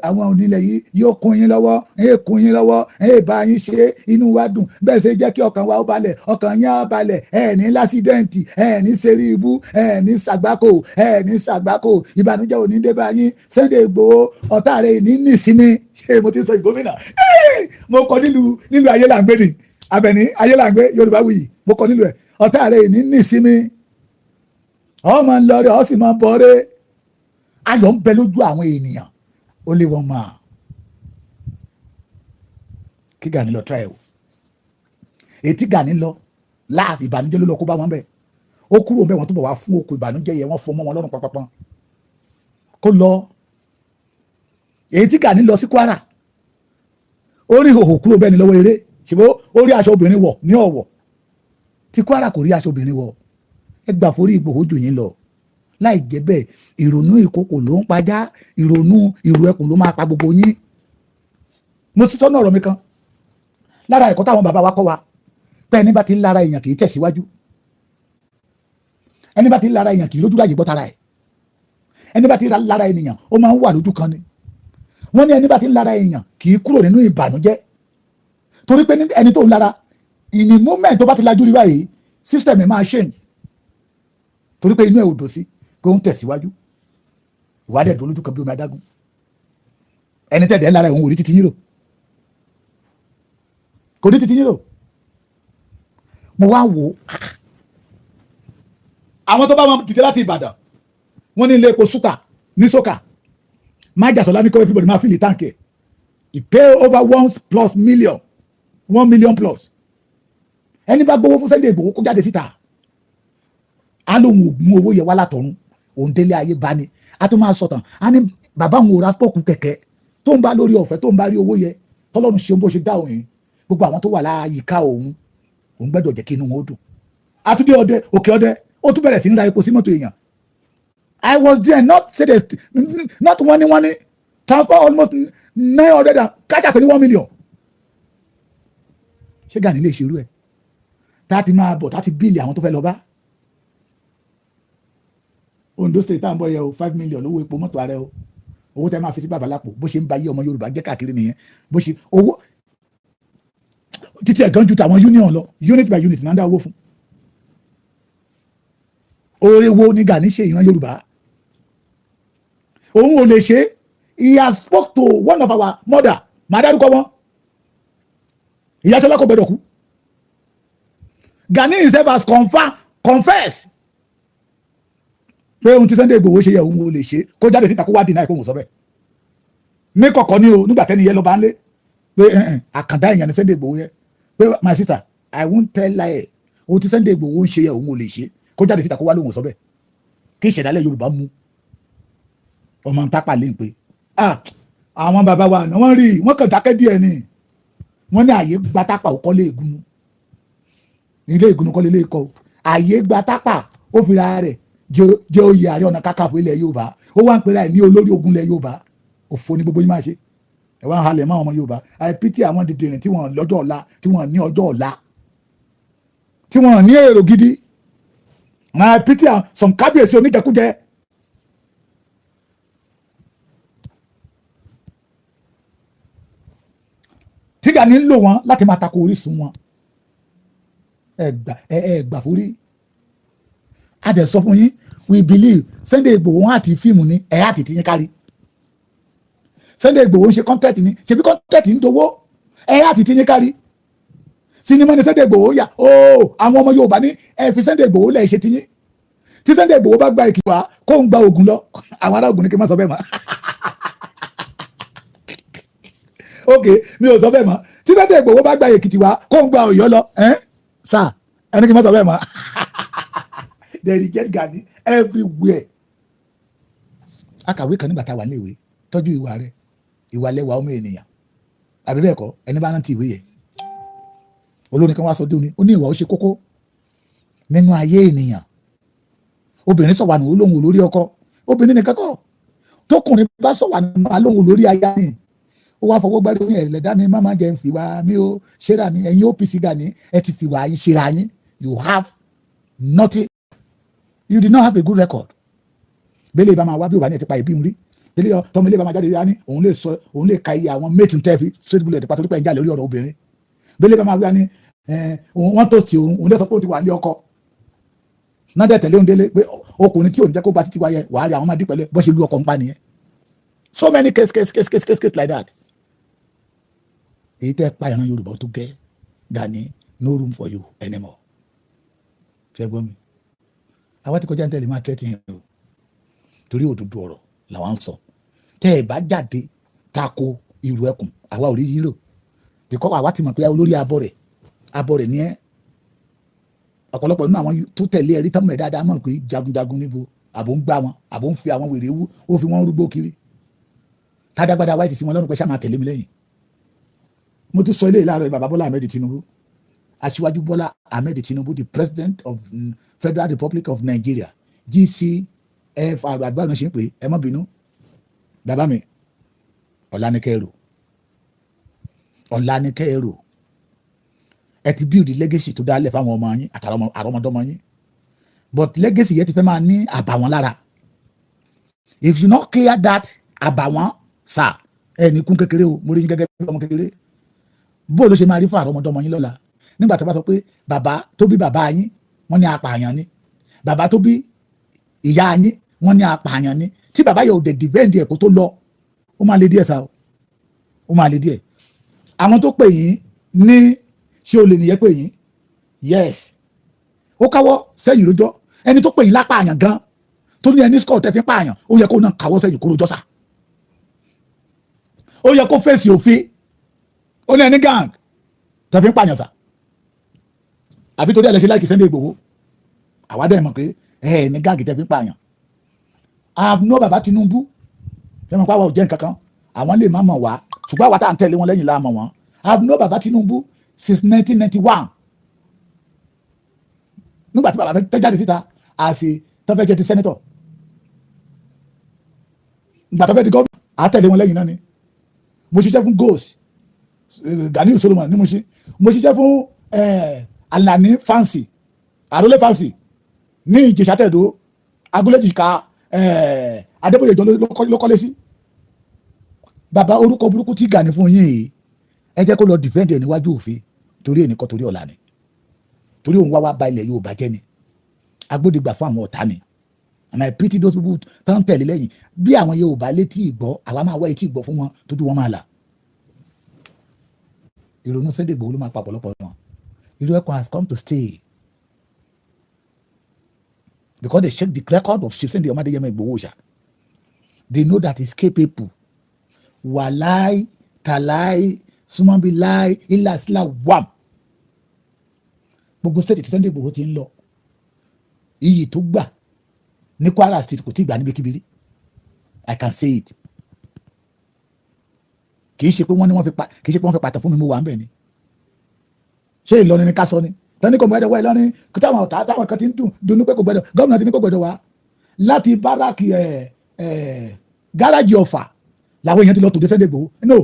àwọn onílẹ̀ yìí yóò kún yín lọ́wọ́ ẹ bá yín ṣe inú wa dùn bẹ́ẹ̀ ṣe jẹ́ kí ọkàn wa ó balẹ̀ ọkàn yín á balẹ̀ ẹ ní lásídẹ́ǹtì ẹ ní ṣeré ibú ẹ ní ṣàgbákò ìbànújẹ́ òní dé bá yín Sunday Igboho ọ̀tá rẹ̀ ní nísìmí ṣé mo ti sọ ìgbómìnà mo kọ nílùú ayélàngbé ni Abẹ́ní ayélàngbé Yorùbá wuyì mo kọ nílùú ẹ̀ ọ̀tá rẹ̀ ní nísìmí ọmọ ń lọ rẹ̀ ọ sì máa ń bọ̀ rẹ̀ ayọ̀ ń bẹ lójú àwọn ènìyàn ó lé wọn máa kí Gani lọ try o ètí Gani lọ láàfin ìbànújẹ́ ló lọ kó bá wọn bẹ ó kúrò bẹ wọn tó bọ̀ wá fún okùn ìbànújẹ́ yẹn wọ́n fún ọmọ wọn lọ́rùn pápápá kó lọ ètí Gani lọ sí Kwara ó rí ìhòòhò kúrò bẹ́ẹ̀ ni lọ́wọ́ eré ṣùgbọ́n ó rí aṣọ obìnrin wọ̀ ní Ọ̀wọ̀ tí Kwara kò rí aṣọ obìnrin wọ̀. Ẹ gbà forí Ìgbòho jù yín lọ. Láì jẹ́ bẹ́ẹ̀ ìrònú ìkòkò ló ń pajá, ìrònú ìrù ẹkùn ló máa pa gbogbo yín. Mo ti tọ́nà ọ̀rọ̀ mi kan lára ẹ̀kọ́ táwọn bàbá wa kọ́ wa pé ẹni bá ti ń lára èèyàn kì í tẹ̀síwájú, ẹni bá ti ń lára èèyàn kì í lójú láyè gbọ́ tara ẹ̀, ẹni bá ti ń lára ènìyàn ó máa ń wà lójú kan ni. Wọ́n ní ẹni bá ti ń lára èèyàn kì í kúrò nínú ìbànújẹ́, torí pé ẹni tó ń lára in the moment tó bá ti lajú rí báyìí system ẹ̀ máa change, torí pé inú ẹ̀ ò dò sí pé ó ń tẹ̀síwájú. Ìwádìí ẹ̀dùn olójú kan bí omi adágún. Ẹni tẹ̀dẹ̀ lára òun ò rí títí yín rò, kò rí títí yín rò. Mo wá wò ó, àwọn tó bá wọn dìde láti Ìbàdàn wọ́n ní ilé epo Súkà ní Sókà májàsọ́lá ní kọ́ everybody máa fìlì táǹkì. He pay over 1 million plus. Ẹni bá gbowó fún Sunday Igboho kó jáde síta, á lóun ò mú owó yẹ wá látọ̀run, òun délé ayé bá ní. A tó máa sọ̀tàn á ní bàbá òun ò ra spọ́ọ̀kù kẹ̀kẹ́ tó ń bá lórí ọ̀fẹ́ tó ń bá rí owó yẹ tọ́lọ́run ṣe bó ṣe dá òun yìí. Gbogbo àwọn tó wà láyìíká òun gbẹ́dọ̀ jẹ́ kí inú wọn ó dùn. Àtúndé ọdẹ òkè ọdẹ ó tún bẹ̀rẹ̀ sí ń ra epo sí mọ́tò èèyàn. I was there, not say this, not one transfer almost 900 and catch up 1 million. Ṣé Gani lè ṣerú ẹ̀? Táti máa bọ̀ táti bíìlì àwọn tó fẹ́ lọ bá. Ondo state tá à ń bọ̀ yẹ o 5 million lówó epo mọ́tò ààrẹ o. Owó tẹ́ máa fi sí bàbá lápò bó ṣe ń ba yé ọmọ Yorùbá jẹ́ káàkiri nìyẹn. Bó ṣe owó títí ẹ̀gán ju tàwọn union lọ, unit by unit náà ń dá owó fún. Oore wo ni Gani ṣe ìran Yorùbá? Òun ò lè ṣe. He has spoke to one of our mother, màá dárúkọ wọn, Ìyá Ṣọlá kò gbọdọ̀ kú. Gani himself has confess pé ohun tí Sunday Igboho ṣe yẹ òun ò lè ṣe, kó jáde síta kó wá dínà ìkóhùn sọ bẹ́ẹ̀. Ní kọ̀kọ́ ni o, nígbà tẹ́ni yẹn lọ bá ń lé pé àkàndá èèyàn ni Sunday Igboho yẹ pé my sister I won't tell lie, ohun tí Sunday Igboho ń ṣe yẹ òun ò lè ṣe, kó jáde síta kó wá lóhùn sọ bẹ́ẹ̀. Kí ìṣẹ̀dálẹ̀ Yorùbá mú ọmọ ń tápà lé ń pé àwọn bàbá wa àná wọ́n rí wọ́n kàn dákẹ́ díẹ̀ ni, wọ́n ní àyè gba tápà ó kọ́lé ìgúnnu, ilé ìgúnnu kọ́lé ilé ìkọ́, àyè gba tápà ó fi ra rẹ̀ jẹ́ oyè Ààrẹ Ọ̀nà Kakanfò ilẹ̀ Yorùbá, ó wá ń pera ẹ̀ ní olórí ogun ilẹ̀ Yorùbá. Òfò ni gbogbo yín máa ṣe, ẹ wá ń halẹ̀ mọ́ ọmọ Yorùbá. àìpítì àwọn dìdìrín tí wọ́n lọ́jọ́ ọ̀la, tí wọ́n ní ọjọ́ ọ̀la, tí wọ́n ní èrò gidi. àìpítì some kábíyèsí oníjẹkújẹ. Tí Gani ń lò wọ́n láti máa tako orísun wọn. ẹ gbà forí. A dẹ̀ sọ fún yín, we believe Sunday Igboho wọn àti fíìmù ní ẹ̀ àti tìyín kárí. Sunday Igboho ń ṣe kọ́ńtẹ́ẹ̀tì ní ṣebí kọ́ńtẹ́ẹ̀tì ń dowó ẹ̀ àti tìyín kárí. Sinimá ni Sunday Igboho yà àwọn ọmọ Yorùbá ní ẹ fi Sunday Igboho lẹ̀ ṣe tìyín. Tí Sunday Igboho bá gba Èkìtì wá kó ń gba Ògùn lọ, àwọn ará Ògùn ní kí n má sọ bẹ́ẹ̀ mọ́. Ok, mi ò sọ bẹ́ẹ̀ mọ́. Tí Sunday Igboho bá gba Èkìtì wá kó ń gba Ọ̀yọ́ lọ, sà ẹni kí n má sọ bẹ́ẹ̀ mọ́. They reject Gani everywhere. Akàwé kan nígbà tá a wà níléèwé, tọ́jú ìwà rẹ̀, ìwà lẹ́wà ọmọ ènìyàn. Àbí bẹ́ẹ̀ kọ́, ẹni bá rántí ìwé yẹn. Olórin kan wá sọ dóni, ó ní ìwà ó ṣe kókó nínú ayé ènìyàn. Obìnrin sọ̀wà nù olóhùn olórí ọkọ, obìnrin nìkan kọ́. Tókùnrin bá sọ̀wà nù olóhùn olórí aya ni. Ó wá fọwọ́ gbárí oyin ẹ̀rẹ̀lẹ̀dá ni má máa jẹ́ ń fìwà mi ó ṣẹ́ra mi, ẹ̀yin OPC Gani ẹ ti fìwà yín ṣera yín. You have nothing. You did not have a good record. Bẹ́lẹ̀ ìbá máa wá bí òbá ní ẹ̀ ti pa ìbí ń rí. Bẹ́lẹ̀ tọ́mọ ilé ìbá máa jáde yá ní òun lè ka iye àwọn méjì tẹ́ fi straight bullet pa torí pé ẹ̀ ń jà lórí ọ̀rọ̀ obìnrin. Bẹ́lẹ̀ ìbá máa wá ní wọ́n tó ti òun lè sọ pé ó ti wà ní ọkọ. Náà dẹ̀ tẹ̀lé òun délé pé ọkùnrin tí òun jẹ́ kó gba títí wáyẹ wàá rí àwọn máa dí pẹ̀lẹ́ bó ṣe lu ọkọ̀ ń pa nìyẹn. So many cases like that. Èyí tẹ́ pa ìran Yorùbá tó gẹ́ Gani, no room for you anymore. Ṣé gbọ́ mi? Àwa ti kọjá ní tẹ́lẹ̀ máa tẹ́tí yẹn o, torí òdodo ọ̀rọ̀ làwọn ń sọ. Tẹ́ ẹ bá jáde tako ìrù ẹkùn àwa ò rí yín lò, bíkọ́ àwa ti mọ̀ pé olórí abọ́ rẹ̀ ní ẹ́. Ọ̀pọ̀lọpọ̀ nínú àwọn tó tẹ̀lé ẹ̀rí tọ́mọ̀ ẹ̀ dáadáa mọ̀ pé jagunjagun níbo àbò ń gbá wọn, àbò ń fi àwọn wèrè wú, ó fi wọ́n rúgbó kiri. Tádágbádá wáyé ti sí wọn lọ́rùn pé ṣá máa tẹ̀lé mi lẹ́yìn. mo ti sọ ilé ìlàrọ̀ bàbá Bọ́lá Ahmed Tinubu, aṣíwájú Bọ́lá Ahmed Tinubu, the president of Federal Republic of Nigeria, GCFR àgbàdo ṣe ń pè ẹ má bínú bàbá mi, ọ̀la ni kẹ́rò, ọ̀la ni kẹ́rò, ẹ ti build legacy tó dálẹ̀ fáwọn ọmọ yín àtàwọn àrọ́mọdọ́mọ yín, but legacy yẹn ti fẹ́ máa ní àbàwọ́n lára. If you not clear that àbàwọ́n sà ẹ ní kún kékeré o, mo rí yín gẹ́gẹ́ bí ọmọ kékeré. Bó ló ṣe máa rí fún àrọ́mọdọ́mọ yín lọ́la nígbà tó bá sọ pé bàbá tó bí bàbá yín wọ́n ní apààyàn ni, bàbá tó bí ìyá yín wọ́n ní apààyàn ni, tí bàbá yóò dé defend ẹ̀ kó tó lọ, ó máa le díẹ̀ sá o, ó máa le díẹ̀. Àwọn tó pè yín ní ṣé o lè nìyẹn pè yín, yes, ó káwọ́ sẹ́yìn lójọ́. Ẹni tó pè yín lápààyàn gan tó ní ẹni score tẹ́ fi pààyàn, ó yẹ kó náà káwọ́ sẹ́yìn kó lójọ́ sá, ó yẹ kó fèsì òfin, ó ní ẹni gang tẹ́ fi pààyàn sá, àbí torí ẹlẹ́sìn láìkì Sunday Igboho àwa dẹ̀ mọ̀ pé ní gang tẹ́ fi pààyàn. àbúrò bàbá Tinubu fẹ́mi pàwọ́ ò jẹ́ nǹkan kan, àwọn lè má mọ̀ wá ṣùgbọ́n àwa tá à ń tẹ̀lé wọn lẹ́yìn la mọ̀ wọ́n. àbúrò bàbá Tinubu since 1991 nígbà tí bàbá fẹ́ jáde síta àṣì tó fẹ́ jẹ́ ti sẹ́nẹ́tọ̀, nígbà tó fẹ́ di gọ́ọ̀mù àtẹ̀lé wọn lẹ́yìn náà ni. mo ṣiṣẹ́ fún Ghost Ganiu Solomon ní Mushin, mo ṣiṣẹ́ fún Alani Fancy Àrólé Fancy ní Ìjẹ̀ṣà Tẹ̀dó, Agúlẹ̀jìká Adébóyè jọ ló kọ́lé sí. Bàbá orúkọ burúkú tí Gani fún yín yìí ẹ jẹ́ kó lọ defend ẹ̀ níwájú òfin, torí ẹnìkan torí ọ̀la ni, torí òun wá ba ilẹ̀ Yorùbá jẹ́ ni, agbódegbà fún àwọn ọ̀tá ni. And I pity those people tán tẹ̀lé lẹ́yìn. Bí àwọn Yorùbá létí ìgbọ́ àwa máa wá etí ìgbọ́ fún wọn tójú wọn máa là. Ìrònú Sunday Igboho ló máa pa ọ̀pọ̀lọpọ̀ wọn. Irú ẹ̀kọ́ has come to stay because they check the record of Chief Sunday Ọmọdéyẹmọ Igboho ṣá. They know that he's capable. Wàláì tàláì súnmọ́bíláì ìlàsílà wàm. Gbogbo state tí Sunday Igboho ti ń lọ iyì tó gbà ní Kwara state kò tí gbà níbi kíbiri. I can say it. Kì í ṣe pé wọ́n ní wọ́n fi pàtàkì fún mi mo wà ń bẹ̀ ni. Ṣé Ìlọrin ni ká sọ ni? Lọ́ní kò gbọ́dọ̀ wá Ìlọrin kí táwọn ọ̀tá táwọn kan ti ń dùn pé kò gbọ́dọ̀, gómìnà ti ní kò gbọ́dọ̀ wá. Láti báràkì gáràjì Ọ̀fà làwọn èèyàn ti lọ tòde Sunday Igboho. No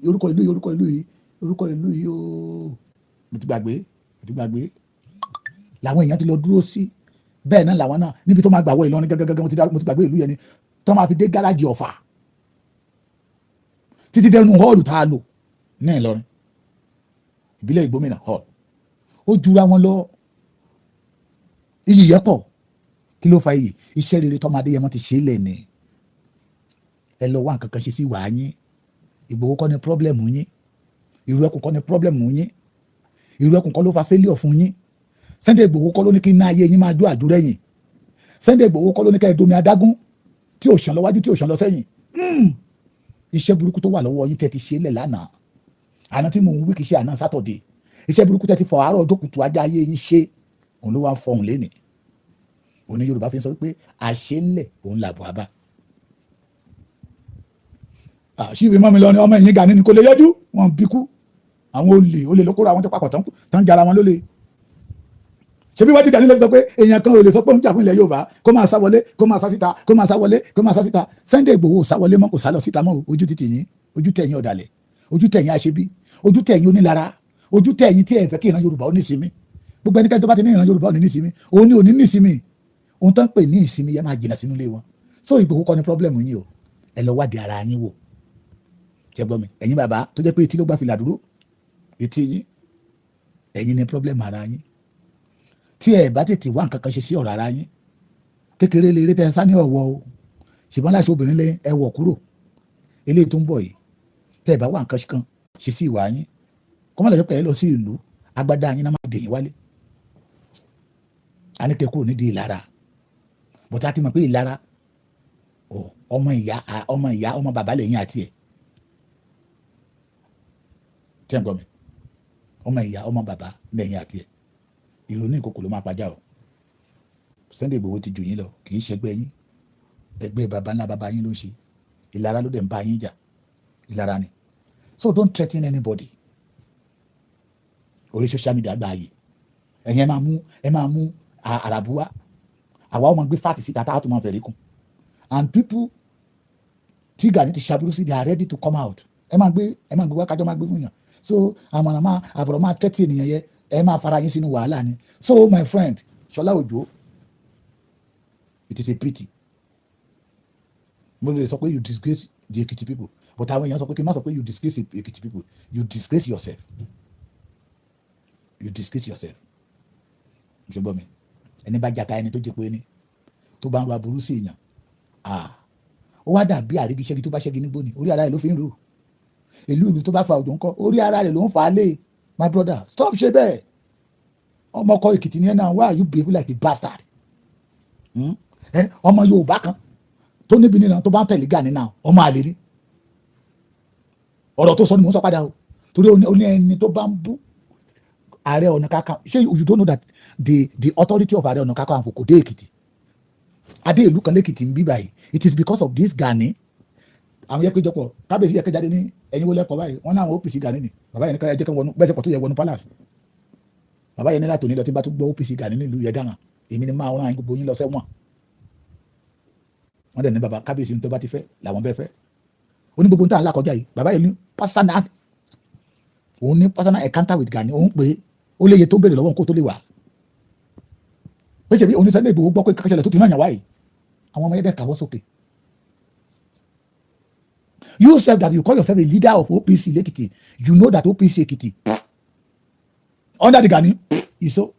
orúkọ ìlú yìí ooo mo ti gbàgbé làwọn èèyàn ti lọ dúró sí. Bẹ́ẹ̀ náà làwọn náà níbi tó máa gbà wọ Ìlọrin gẹ́gẹ́ mo ti gbàgbé ìlú yẹn ni tó máa fi dé gáràjì Ọ̀fà títí dẹnu hall tá a lò ní Ìlọrin ìbílẹ̀ Ìgbómìnà hall. Ó jura wọn lọ, iyì yẹn pọ̀. Kí ló fa iyì? Iṣẹ́ rere tọ́mọ Adéyẹmọ ti ṣe é lẹ̀ ni. Ẹ lọ wá nǹkan kan ṣe sí wàá yín. Ìgbòho kọ́ ni pọ́blẹ́mù yín, ìrú ẹkùn kọ́ ni pọ́blẹ́mù yín, ìrú ẹkùn kọ́ ló fa fẹ́líọ̀ fún yín. Sunday Igboho kọ́ ló ní kí iná ayé yín máa jó àjúrẹ́yìn. Sunday Igboho kọ́ ló ní ká ẹ̀dómi adágún tí ò ṣàn lọ wájú tí ò ṣàn lọ sẹ́yìn. Iṣẹ́ burúkú tó wà lọ́wọ́ yín tẹ́ ti ṣe é lẹ̀ lánàá. Àná tí mò ń wí kì í ṣe àná Sátọ̀dé. Iṣẹ́ burúkú tẹ́ ti fọ àárọ̀ ọjọ́ kùtù ajá ayé yín ṣe, òun ló wá ń fọhùn lénìí. Òní Yorùbá fi ń sọ pé àṣélẹ̀ òun làbọ̀ àbá. Àṣìwé mọ́ mi lọ ni ọmọ ẹ̀yìn Gani ni kò lè yọjú, wọn bí kú. Àwọn olè ló kóra àwọn tó papọ̀ tán jara wọn lólè. Ṣebí wọ́n ti Gani lọ sọ pé èèyàn kan ò lè sọ pé òun jà fún ilẹ̀ Yorùbá kó máa sá wọlé kó máa sá síta kó máa sá wọlé kó máa sá síta. Sunday Igboho sá wọlé mọ́ kò sá lọ síta mọ́. Ojú ti tìyín, ojú tẹ̀yìn ọ̀dàlẹ̀, ojú tẹ̀yìn aṣebí, ojú tẹ̀yìn onílara, ojú tẹ̀yìn tí ẹ fẹ́ kí ìran Yorùbá ó ní ìsinmi. Gbogbo ẹnikẹ́ni tó bá ti ní ìran Yorùbá ó ní ìsinmi, òun ni ò ní ìsinmi. Ohun tó ń pè ní ìsinmi yẹn máa jìnnà sínú ilé wọn. So Igboho kọ́ ni pọ́blẹ́mù yín o, ẹ lọ wádìí ara yín wò. Ṣé gbọ́ mi? Ẹ̀yin bàbá tó jẹ́ pé etí ló gbà fìlà dúró, etí yín, ẹ̀yin ni pọ́blẹ́mù ara yín. Tí ẹ bá tètè wá nǹkan kan ṣe sí ọ̀rọ̀ ara yín, kékeré lè rí tẹ́ ẹ sá ní ọ̀wọ́ o, ṣùgbọ́n láṣọ obìnrin lé ẹ wọ̀ kúrò. Eléyìí tó ń bọ̀ yìí, tẹ́ ẹ bá wá nǹkan kan ṣe sí ìwà yín, kọ́mọ́ lọ́jọ́ pé ẹ lọ sí ìlú, agbádá yín náà máa dè yín wálé. A ní kẹ́ kúrò nídìí ìlara. Bọ̀tá ti mọ̀ pé ìlara ọmọ bàbá lẹ́yìn àti ẹ̀. Tí ẹ̀ ń gbọ́ mi, ọmọ ìyá ọmọ bàbá lẹ́yìn àti ẹ̀. Ìrònú ìkòkò ló máa pàjá o. Sunday Igboho ti jù yín lọ, kì í ṣẹgbẹ́ yín, ẹgbẹ́ bàbá ńlá bàbá yín ló ń ṣe. Ìlara ló dẹ̀ ń bá yín jà. ìlara ni. So don't threaten anybody. Orí social media gba ààyè ẹ̀yin ẹ máa mú àràbù wá àwa ọmọ gbé fáàtì síta táwọn tó máa fẹ̀rí kùn and people tí Gani ti ṣàbúrú sí they are ready to come out ẹ máa gbé wá kájọ máa gbé fún yàn so àmọ̀ràn àbọ̀rọ̀ máa tẹ́tí ènìyàn yẹ ẹ máa fara yín sínú wàhálà ni. So my friend Ṣọlá Òjó, it is a pity mo lè sọ pé you disgrace the Ekiti people but àwọn èèyàn sọ pé kí n má sọ pé you disgrace the Ekiti people, you disgrace yourself. You disgrace yourself. Ṣé gbọ́ mi? Ẹni bá jata ẹni tó jẹ́ pé ní tó bá ń ro aburú sí èèyàn ó wá dàbí àrígi ṣẹ́gi tó bá ṣẹ́gi nígbó ni orí ara rẹ̀ ló fi ń rò ìlú tó bá fa òjò ńkọ́ orí ara rẹ̀ ló ń fà á lé. My brother stop ṣe bẹ́ẹ̀ ọmọ ọkọ Èkìtì ni ẹ náà why are you behave like a bastard? Ọmọ Yorùbá kan tó níbi nínú tó bá ń tẹ̀lé Gani náà ọmọ àlè ni ọ̀rọ̀ tó sọ ni mò ń sọ padà o torí ó ní ẹni tó bá ń bú Ààrẹ Ọ̀nà Kakanfò ṣé you don't know that the authority of Ààrẹ Ọ̀nà Kakanfò kò dé Èkìtì adé ìlú kan lẹ́kìtì ń bí báyìí it is because of this Gani. Àwọn yẹ péjọpọ̀ kábíyèsí yẹ kẹjáde ní ẹ̀yin wọlé ẹ̀kọ́ báyìí wọ́n náà OPC Gani ni bàbá yẹn ní ká ẹ jẹ́ kí wọnú bẹ́ẹ̀ tó yẹ wọnú palace bàbá yẹn ní láti onílọ tí n bá tún gbọ́ OPC Gani nílùú yẹn dáhàn èmi ni máa rán gbogbo yín lọ sẹ́wọ̀n wọ́n dẹ̀ ní bàbá kábíyèsí ní tó bá ti fẹ́ làwọn bẹ́ẹ̀ fẹ́ oní gbogbo nǹkan alákọjá yìí bàbá yẹn ní personal encounter with Gani òun pé ó léye tó ń bèrè lọ́wọ́ kó tó lè wà pé ṣe bí oníṣẹ́lẹ̀ Ìgbòho gbọ́ pé kẹ́kẹ́ṣẹlẹ̀ tó ti náà yàn wáyìí àwọn ọmọ ẹ̀dẹ̀ kàwọ́ sókè. You said that you call yourself a leader of OPC Lekiti. You know that OPC Ekiti under the Gani is so.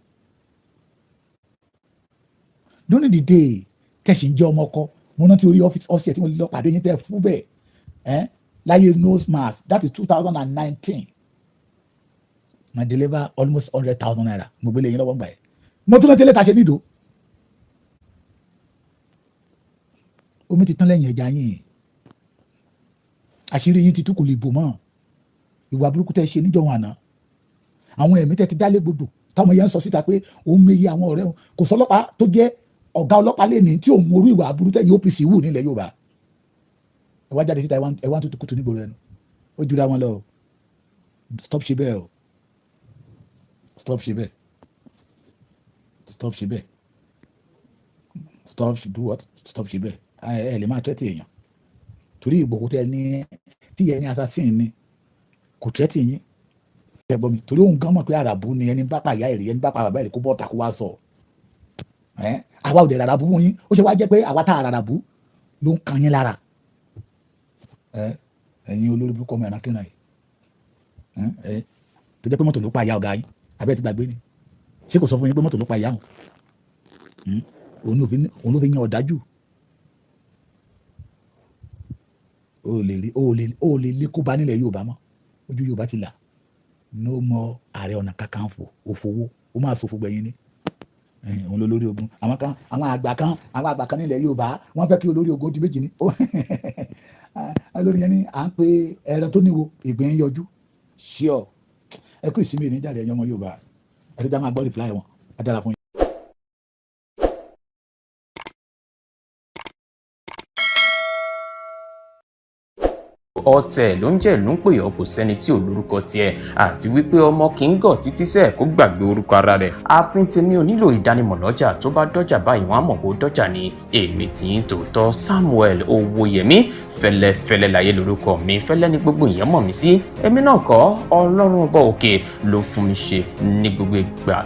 During the day tẹ̀sí ń jẹ́ ọmọ ọkọ mo náà ti orí ọ́fíìsì tí mo lọ pàdé yín tẹ́ fún bẹ́ẹ̀ láyé nose mask that is 2019 I deliver almost 100,000 naira mo gbélé yín lọ́wọ́ ń gbà yẹn mo tún lọ tẹ́lẹ̀ ta ṣe nídò omi ti tán lẹ́yìn ẹja yín àṣírí yín ti tú kò lè bò mọ́ ìwà burúkú tẹ́ ṣe níjọ́ wọn àná àwọn ẹ̀mí tẹ́ ti dálé gbogbo táwọn yẹn ń sọ síta pé òun méye àwọn ọ̀rẹ́ wọn kò sọ ọlọ́pàá tó jẹ́ ọ̀gá ọlọ́pàá lẹ́ni tí òun morú ìwà aburú tẹ́yìn OPC wù nílẹ̀ Yorùbá ẹ wá jáde síta ẹ wá tuntun kùtù nígboro ẹnu ó jura wọn lọ stop ṣe bẹ́ẹ̀ o stop ṣe bẹ́ẹ̀ stop ṣe bẹ́ẹ̀ stop do what stop ṣe bẹ́ẹ̀ ẹ lè máa tẹ́tì èèyàn torí Ìgbòho tẹ ní tí yẹn ní assassin ni kò tẹ́tì yín ẹ gbọ́ mi torí òun gan mọ̀ pé àràbù ni ẹni bá pa ìyá èrè ẹni bá pa bàbá èrè kó bọ́ ta kó wá sọ àwa ò dẹ̀ rárá bú fún yín ó ṣe wá jẹ́ pé àwa tá a rárá bú ló ń kan yín lára ẹ̀yin olórí burúkú ọmọ ẹ̀ràn kínà yìí tó jẹ́ pé mọ́tò ló pa ìyá ọ̀gá yín abẹ́ ti gbàgbé ni ṣé kò sọ fún yín pé mọ́tò ló pa ìyá òun ló fi yan ọ̀dájú o lè lé kó bá nílẹ̀ Yorùbá mọ́ ojú Yorùbá ti là no more Ààrẹ Ọ̀nà Kakanfò òfowó ó máa ṣòfò gbẹ̀yìn ni òun lólórí ogun àwọn àgbà kan nílẹ̀ Yorùbá wọ́n fẹ́ kí olórí ogun di méjì ni olórí yẹn ni à ń pe ẹran tó níwo ìgbín yọjú ṣíọ ẹ kú ìsinmi ìníjàre ẹ̀yàn ọmọ Yorùbá ẹ ti dá máa gbọ́ reply wọn á dára fún yín. ọ̀tẹ̀ ló ń jẹ́ ìlú ń pè ọ́ kò sẹ́ni tí ò lórúkọ tiẹ̀ àti wípé ọmọ kì í gọ̀ títí sẹ́ẹ̀ kó gbàgbé orúkọ ara rẹ̀ ààfin tèmi ò nílò ìdánimọ̀ lọ́jà tó bá dọ́jà báyìí wọ́n á mọ̀ kó dọ́jà ní èmi tí ń tòótọ́ Samuel Owóyẹmí fẹ́lẹ́fẹ́lẹ́ láyé lórúkọ mi fẹ́lẹ́ ní gbogbo ìyẹn mọ̀ mí sí èmi náà kọ́ Ọlọ́run ọba òkè ló fún mi ṣe ní gbogbo ìgbà.